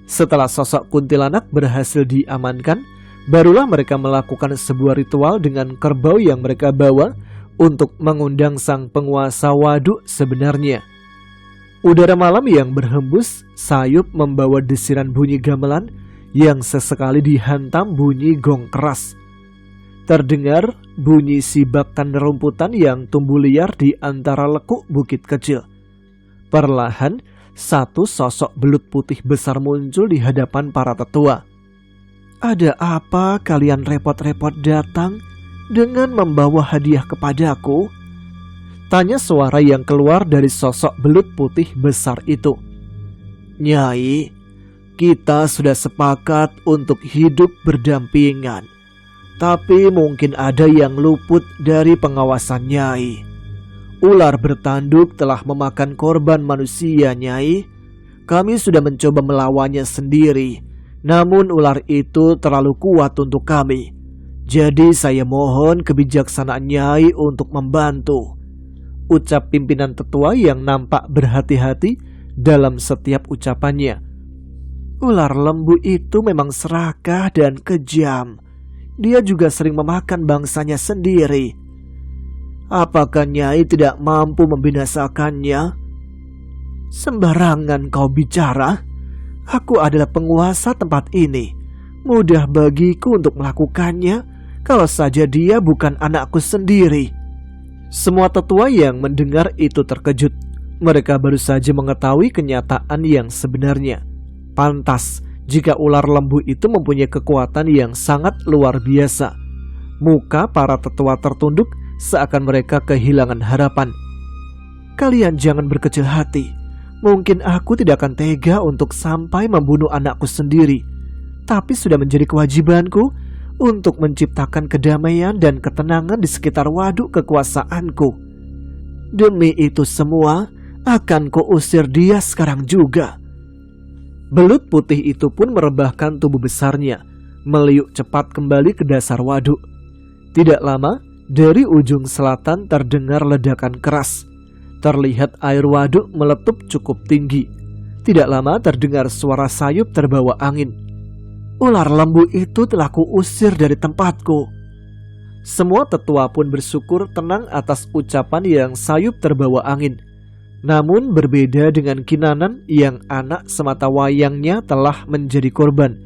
Setelah sosok kuntilanak berhasil diamankan, barulah mereka melakukan sebuah ritual dengan kerbau yang mereka bawa untuk mengundang sang penguasa waduk sebenarnya. Udara malam yang berhembus sayup membawa desiran bunyi gamelan yang sesekali dihantam bunyi gong keras. Terdengar bunyi sibakan nerumputan yang tumbuh liar di antara lekuk bukit kecil. Perlahan, satu sosok belut putih besar muncul di hadapan para tetua. "Ada apa kalian repot-repot datang dengan membawa hadiah kepadaku?" tanya suara yang keluar dari sosok belut putih besar itu. "Nyai, kita sudah sepakat untuk hidup berdampingan, tapi mungkin ada yang luput dari pengawasan Nyai. Ular bertanduk telah memakan korban manusia, Nyai. Kami sudah mencoba melawannya sendiri, namun ular itu terlalu kuat untuk kami. Jadi saya mohon kebijaksanaan Nyai untuk membantu," ucap pimpinan tetua yang nampak berhati-hati dalam setiap ucapannya. "Ular lembu itu memang serakah dan kejam. Dia juga sering memakan bangsanya sendiri. Apakah Nyai tidak mampu membinasakannya?" "Sembarangan kau bicara. Aku adalah penguasa tempat ini. Mudah bagiku untuk melakukannya kalau saja dia bukan anakku sendiri." Semua tetua yang mendengar itu terkejut. Mereka baru saja mengetahui kenyataan yang sebenarnya. Pantas jika ular lembu itu mempunyai kekuatan yang sangat luar biasa. Muka para tetua tertunduk seakan mereka kehilangan harapan. "Kalian jangan berkecil hati. Mungkin aku tidak akan tega untuk sampai membunuh anakku sendiri. Tapi sudah menjadi kewajibanku untuk menciptakan kedamaian dan ketenangan di sekitar waduk kekuasaanku. Demi itu semua, akan kuusir dia sekarang juga." Belut putih itu pun merebahkan tubuh besarnya, meliuk cepat kembali ke dasar waduk. Tidak lama, dari ujung selatan terdengar ledakan keras. Terlihat air waduk meletup cukup tinggi. Tidak lama terdengar suara sayup terbawa angin. "Ular lembu itu telah kuusir dari tempatku." Semua tetua pun bersyukur tenang atas ucapan yang sayup terbawa angin. Namun berbeda dengan Kinanan yang anak sematawayangnya telah menjadi korban.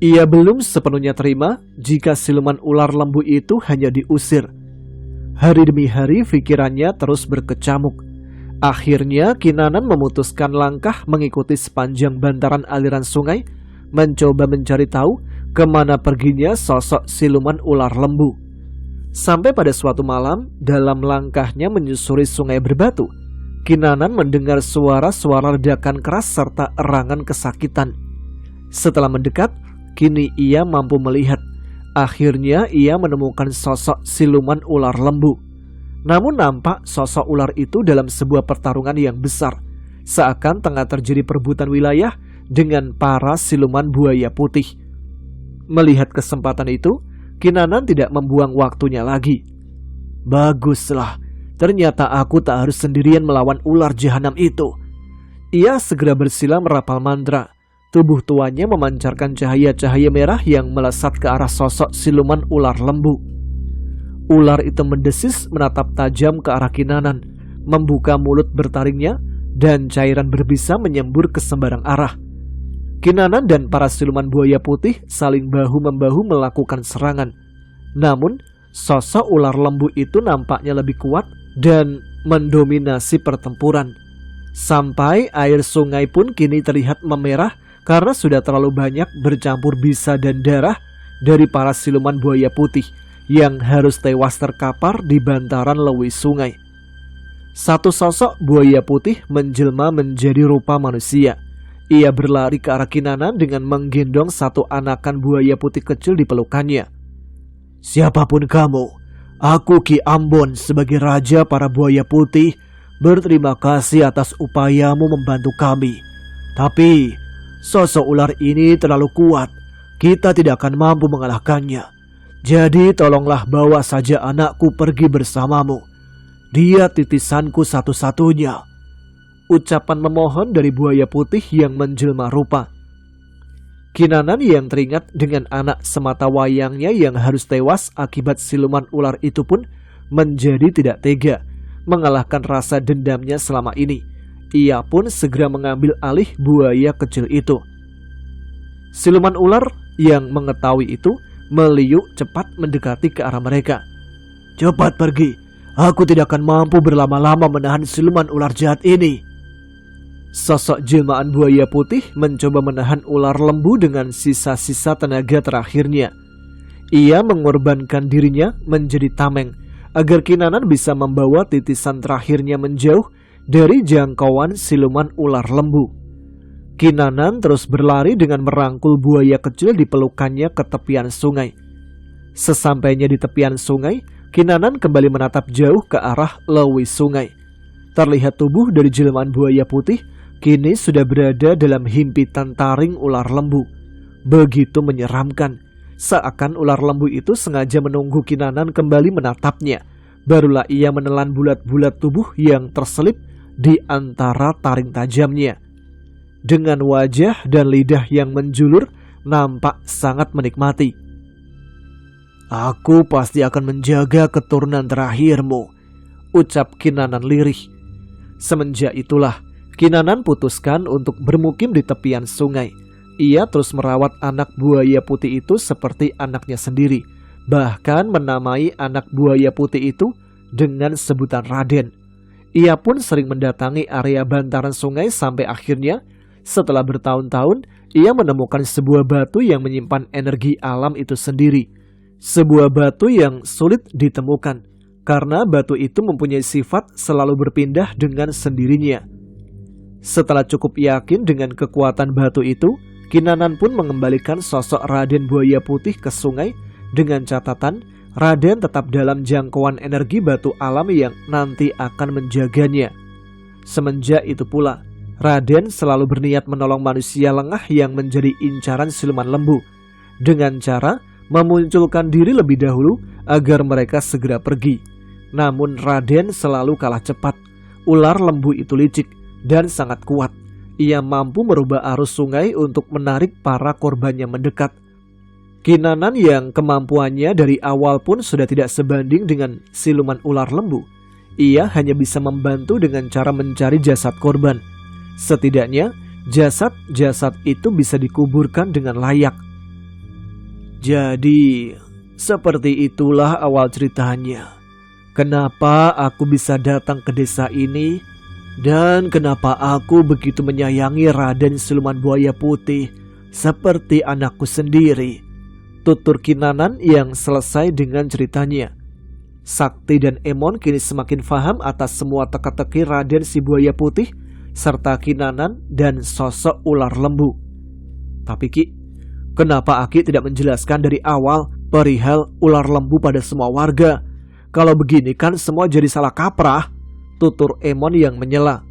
Ia belum sepenuhnya terima jika siluman ular lembu itu hanya diusir. Hari demi hari pikirannya terus berkecamuk. Akhirnya Kinanan memutuskan langkah mengikuti sepanjang bantaran aliran sungai, mencoba mencari tahu kemana perginya sosok siluman ular lembu. Sampai pada suatu malam, dalam langkahnya menyusuri sungai berbatu, Kinanan mendengar suara-suara ledakan keras serta erangan kesakitan. Setelah mendekat, kini ia mampu melihat. Akhirnya ia menemukan sosok siluman ular lembu. Namun nampak sosok ular itu dalam sebuah pertarungan yang besar, seakan tengah terjadi perebutan wilayah dengan para siluman buaya putih. Melihat kesempatan itu, Kinanan tidak membuang waktunya lagi. Baguslah, ternyata aku tak harus sendirian melawan ular jahanam itu. Ia segera bersila merapal mantra. Tubuh tuanya memancarkan cahaya-cahaya merah yang melesat ke arah sosok siluman ular lembu. Ular itu mendesis menatap tajam ke arah Kinanan, membuka mulut bertaringnya, dan cairan berbisa menyembur ke sembarang arah. Kinanan dan para siluman buaya putih saling bahu-membahu melakukan serangan. Namun, sosok ular lembu itu nampaknya lebih kuat dan mendominasi pertempuran. Sampai air sungai pun kini terlihat memerah karena sudah terlalu banyak bercampur bisa dan darah dari para siluman buaya putih yang harus tewas terkapar di bantaran lewi sungai. Satu sosok buaya putih menjelma menjadi rupa manusia. Ia berlari ke arah Kinanan dengan menggendong satu anakan buaya putih kecil di pelukannya. Siapapun kamu, aku Ki Ambon sebagai raja para buaya putih berterima kasih atas upayamu membantu kami. Tapi sosok ular ini terlalu kuat, kita tidak akan mampu mengalahkannya. Jadi tolonglah bawa saja anakku pergi bersamamu. Dia titisanku satu-satunya. Ucapan memohon dari buaya putih yang menjelma rupa. Kinanan yang teringat dengan anak semata wayangnya yang harus tewas akibat siluman ular itu pun menjadi tidak tega mengalahkan rasa dendamnya selama ini. Ia pun segera mengambil alih buaya kecil itu. Siluman ular yang mengetahui itu meliuk cepat mendekati ke arah mereka. Cepat pergi, aku tidak akan mampu berlama-lama menahan siluman ular jahat ini. Sosok jelmaan buaya putih mencoba menahan ular lembu dengan sisa-sisa tenaga terakhirnya. Ia mengorbankan dirinya menjadi tameng agar Kinanan bisa membawa titisan terakhirnya menjauh dari jangkauan siluman ular lembu. Kinanan terus berlari dengan merangkul buaya kecil di pelukannya ke tepian sungai. Sesampainya di tepian sungai, Kinanan kembali menatap jauh ke arah lewi sungai. Terlihat tubuh dari jelmaan buaya putih kini sudah berada dalam himpitan taring ular lembu. Begitu menyeramkan, seakan ular lembu itu sengaja menunggu Kinanan kembali menatapnya. Barulah ia menelan bulat-bulat tubuh yang terselip di antara taring tajamnya. Dengan wajah dan lidah yang menjulur, nampak sangat menikmati. Aku pasti akan menjaga keturunan terakhirmu, ucap Kinanan lirih. Semenjak itulah Kinanan putuskan untuk bermukim di tepian sungai. Ia terus merawat anak buaya putih itu seperti anaknya sendiri. Bahkan menamai anak buaya putih itu dengan sebutan Raden. Ia pun sering mendatangi area bantaran sungai sampai akhirnya setelah bertahun-tahun ia menemukan sebuah batu yang menyimpan energi alam itu sendiri. Sebuah batu yang sulit ditemukan karena batu itu mempunyai sifat selalu berpindah dengan sendirinya. Setelah cukup yakin dengan kekuatan batu itu, Kinanan pun mengembalikan sosok Raden Buaya Putih ke sungai dengan catatan Raden tetap dalam jangkauan energi batu alam yang nanti akan menjaganya. Semenjak itu pula, Raden selalu berniat menolong manusia lengah yang menjadi incaran siluman lembu dengan cara memunculkan diri lebih dahulu agar mereka segera pergi. Namun Raden selalu kalah cepat. Ular lembu itu licik dan sangat kuat. Ia mampu merubah arus sungai untuk menarik para korbannya mendekat. Kinanan yang kemampuannya dari awal pun sudah tidak sebanding dengan siluman ular lembu. Ia hanya bisa membantu dengan cara mencari jasad korban. Setidaknya jasad-jasad itu bisa dikuburkan dengan layak. Jadi, seperti itulah awal ceritanya. Kenapa aku bisa datang ke desa ini dan kenapa aku begitu menyayangi Raden Siluman Buaya Putih seperti anakku sendiri. Tutur Kinanan yang selesai dengan ceritanya. Sakti dan Emon kini semakin paham atas semua teka-teki Raden si Buaya Putih serta Kinanan dan sosok ular lembu. Tapi Ki, kenapa Aki tidak menjelaskan dari awal perihal ular lembu pada semua warga? Kalau begini kan semua jadi salah kaprah, tutur Emon yang menyela.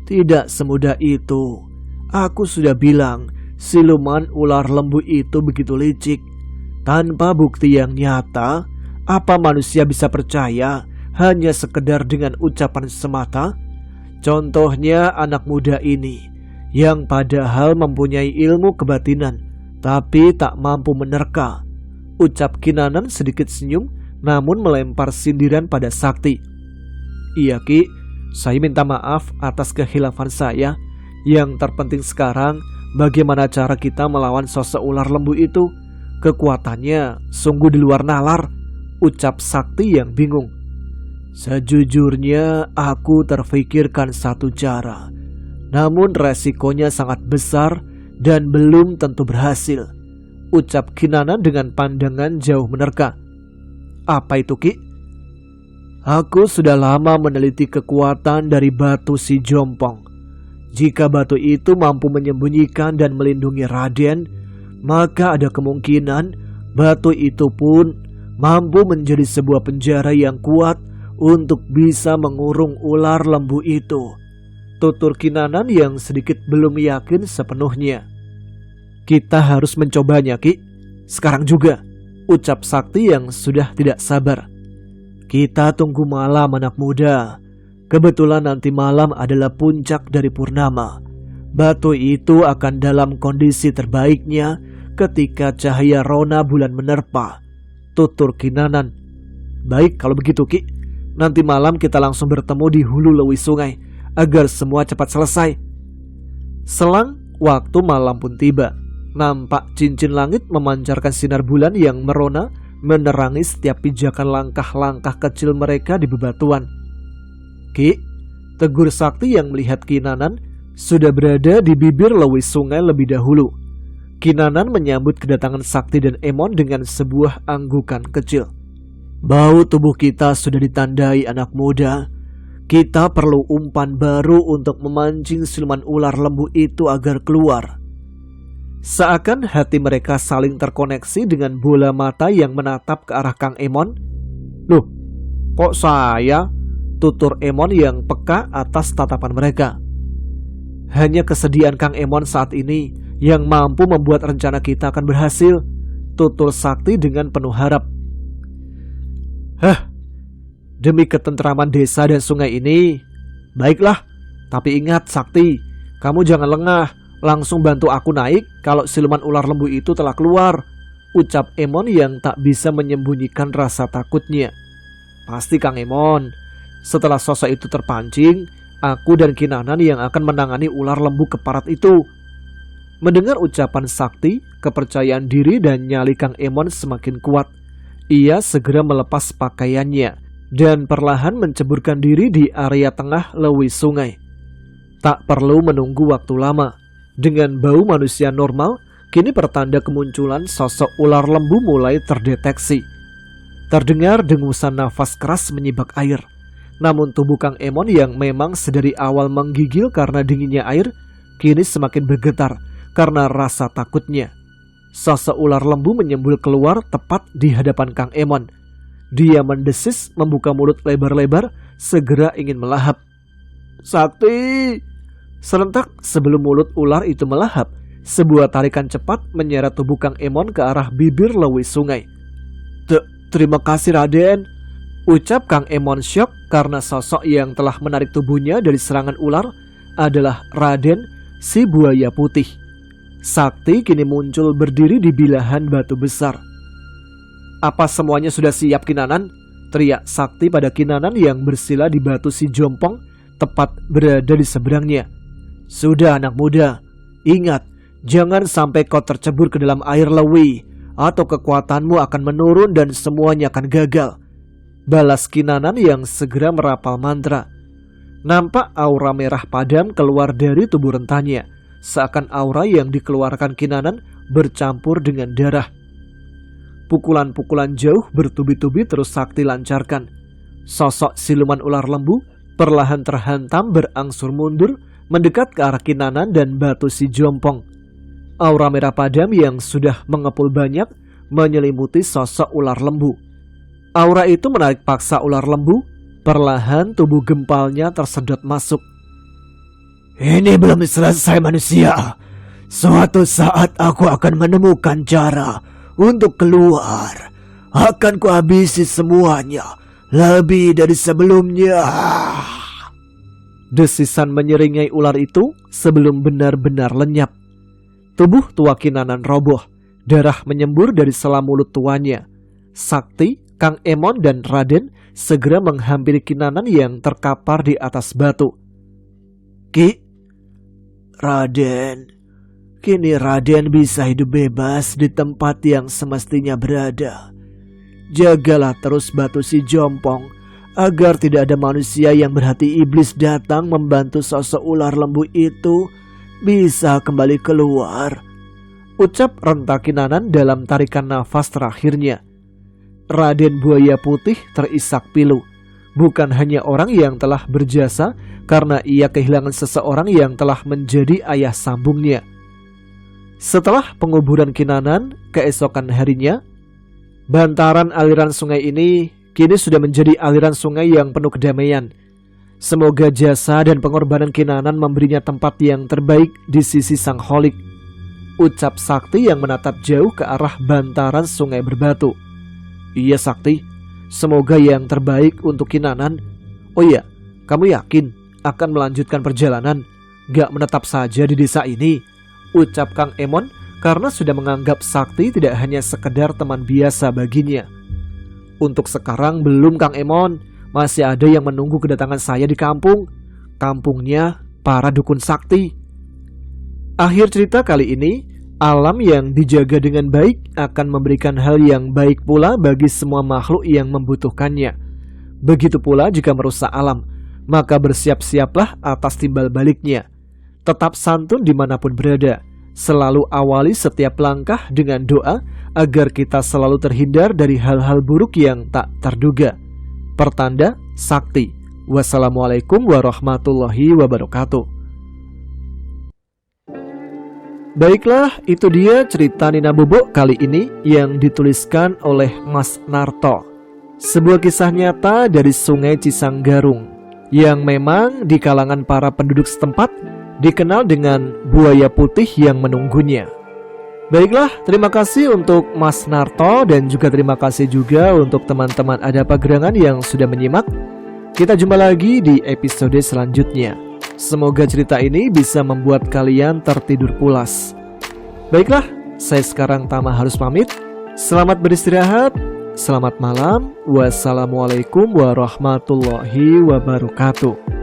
Tidak semudah itu. Aku sudah bilang, siluman ular lembu itu begitu licik. Tanpa bukti yang nyata, apa manusia bisa percaya hanya sekedar dengan ucapan semata? Contohnya anak muda ini, yang padahal mempunyai ilmu kebatinan, tapi tak mampu menerka. Ucap Kinanan sedikit senyum, namun melempar sindiran pada Sakti. Iya Ki, saya minta maaf atas kehilafan saya. Yang terpenting sekarang, bagaimana cara kita melawan sosok ular lembu itu? Kekuatannya sungguh di luar nalar, ucap Sakti yang bingung. Sejujurnya aku terfikirkan satu cara, namun resikonya sangat besar dan belum tentu berhasil, ucap Kinanan dengan pandangan jauh menerka. Apa itu Ki? Aku sudah lama meneliti kekuatan dari batu si Jompong. Jika batu itu mampu menyembunyikan dan melindungi Raden, maka ada kemungkinan batu itu pun mampu menjadi sebuah penjara yang kuat untuk bisa mengurung ular lembu itu. Tutur Kinanan yang sedikit belum yakin sepenuhnya. Kita harus mencobanya Ki, sekarang juga, ucap Sakti yang sudah tidak sabar. Kita tunggu malam anak muda. Kebetulan nanti malam adalah puncak dari purnama. Batu itu akan dalam kondisi terbaiknya ketika cahaya rona bulan menerpa, tutur Kinanan. Baik kalau begitu Ki, nanti malam kita langsung bertemu di hulu Lewi Sungai agar semua cepat selesai. Selang waktu malam pun tiba. Nampak cincin langit memancarkan sinar bulan yang merona menerangi setiap pijakan langkah-langkah kecil mereka di bebatuan. Ki, tegur Sakti yang melihat Kinanan sudah berada di bibir Lewi Sungai lebih dahulu. Kinanan menyambut kedatangan Sakti dan Emon dengan sebuah anggukan kecil. Bau tubuh kita sudah ditandai anak muda. Kita perlu umpan baru untuk memancing siluman ular lembu itu agar keluar. Seakan hati mereka saling terkoneksi dengan bola mata yang menatap ke arah Kang Emon. Loh, kok saya? Tutur Emon yang peka atas tatapan mereka. Hanya kesediaan Kang Emon saat ini yang mampu membuat rencana kita akan berhasil, tutur Sakti dengan penuh harap. Demi ketentraman desa dan sungai ini, baiklah. Tapi ingat Sakti, kamu jangan lengah. Langsung bantu aku naik kalau siluman ular lembu itu telah keluar, ucap Emon yang tak bisa menyembunyikan rasa takutnya. Pasti Kang Emon, setelah sosok itu terpancing, aku dan Kinanan yang akan menangani ular lembu keparat itu. Mendengar ucapan Sakti, kepercayaan diri dan nyali Kang Emon semakin kuat. Ia segera melepas pakaiannya dan perlahan menceburkan diri di area tengah Lewi Sungai. Tak perlu menunggu waktu lama. Dengan bau manusia normal, kini pertanda kemunculan sosok ular lembu mulai terdeteksi. Terdengar dengusan nafas keras menyibak air. Namun tubuh Kang Emon yang memang sedari awal menggigil karena dinginnya air, kini semakin bergetar karena rasa takutnya. Sosok ular lembu menyembul keluar tepat di hadapan Kang Emon. Dia mendesis membuka mulut lebar-lebar, segera ingin melahap. Sakti! Serentak sebelum mulut ular itu melahap, sebuah tarikan cepat menyeret tubuh Kang Emon ke arah bibir Lewi Sungai. Terima kasih Raden, ucap Kang Emon syok karena sosok yang telah menarik tubuhnya dari serangan ular adalah Raden si Buaya Putih. Sakti kini muncul berdiri di bilahan batu besar. Apa semuanya sudah siap Kinanan? Teriak Sakti pada Kinanan yang bersila di batu si Jompong tepat berada di seberangnya. Sudah anak muda, ingat, jangan sampai kau tercebur ke dalam air Lewi. atau kekuatanmu akan menurun dan semuanya akan gagal. Balas Kinanan yang segera merapal mantra. Nampak aura merah padam keluar dari tubuh rentannya, seakan aura yang dikeluarkan Kinanan bercampur dengan darah. Pukulan-pukulan jauh bertubi-tubi terus Sakti lancarkan. Sosok siluman ular lembu perlahan terhantam berangsur mundur mendekat ke arah Kinanan dan batu si Jompong. Aura merah padam yang sudah mengepul banyak menyelimuti sosok ular lembu. Aura itu menarik paksa ular lembu, perlahan tubuh gempalnya tersedot masuk. Ini belum selesai manusia. Suatu saat aku akan menemukan cara untuk keluar. Akan kuhabisi semuanya lebih dari sebelumnya. Desisan menyeringai ular itu sebelum benar-benar lenyap. Tubuh tua Kinanan roboh, darah menyembur dari sela mulut tuanya. Sakti, Kang Emon dan Raden segera menghampiri Kinanan yang terkapar di atas batu. Raden, kini Raden bisa hidup bebas di tempat yang semestinya berada. Jagalah terus batu si Jompong, agar tidak ada manusia yang berhati iblis datang membantu sosok ular lembu itu bisa kembali keluar. Ucap renta Kinanan dalam tarikan nafas terakhirnya. Raden Buaya Putih terisak pilu. Bukan hanya orang yang telah berjasa karena ia kehilangan seseorang yang telah menjadi ayah sambungnya. Setelah penguburan Kinanan, keesokan harinya, bantaran aliran sungai ini kini sudah menjadi aliran sungai yang penuh kedamaian. Semoga jasa dan pengorbanan Kinanan memberinya tempat yang terbaik di sisi Sang Holik. Ucap Sakti yang menatap jauh ke arah bantaran sungai berbatu. Iya Sakti, semoga yang terbaik untuk Kinanan. Oh iya, kamu yakin akan melanjutkan perjalanan, gak menetap saja di desa ini? Ucap Kang Emon karena sudah menganggap Sakti tidak hanya sekedar teman biasa baginya. Untuk sekarang belum Kang Emon, masih ada yang menunggu kedatangan saya di kampung. Kampungnya para dukun sakti. Akhir cerita kali ini, alam yang dijaga dengan baik akan memberikan hal yang baik pula bagi semua makhluk yang membutuhkannya. Begitu pula jika merusak alam, maka bersiap-siaplah atas timbal baliknya. Tetap santun dimanapun berada. Selalu awali setiap langkah dengan doa agar kita selalu terhindar dari hal-hal buruk yang tak terduga. Pertanda Sakti. Wassalamualaikum warahmatullahi wabarakatuh. Baiklah, itu dia cerita Nina Bobo kali ini yang dituliskan oleh Mas Narto. Sebuah kisah nyata dari Sungai Cisanggarung yang memang di kalangan para penduduk setempat dikenal dengan buaya putih yang menunggunya. Baiklah, terima kasih untuk Mas Narto dan juga terima kasih juga untuk teman-teman Adapa Gerangan yang sudah menyimak. Kita jumpa lagi di episode selanjutnya. Semoga cerita ini bisa membuat kalian tertidur pulas. Baiklah, saya sekarang Tama harus pamit. Selamat beristirahat. Selamat malam. Wassalamualaikum warahmatullahi wabarakatuh.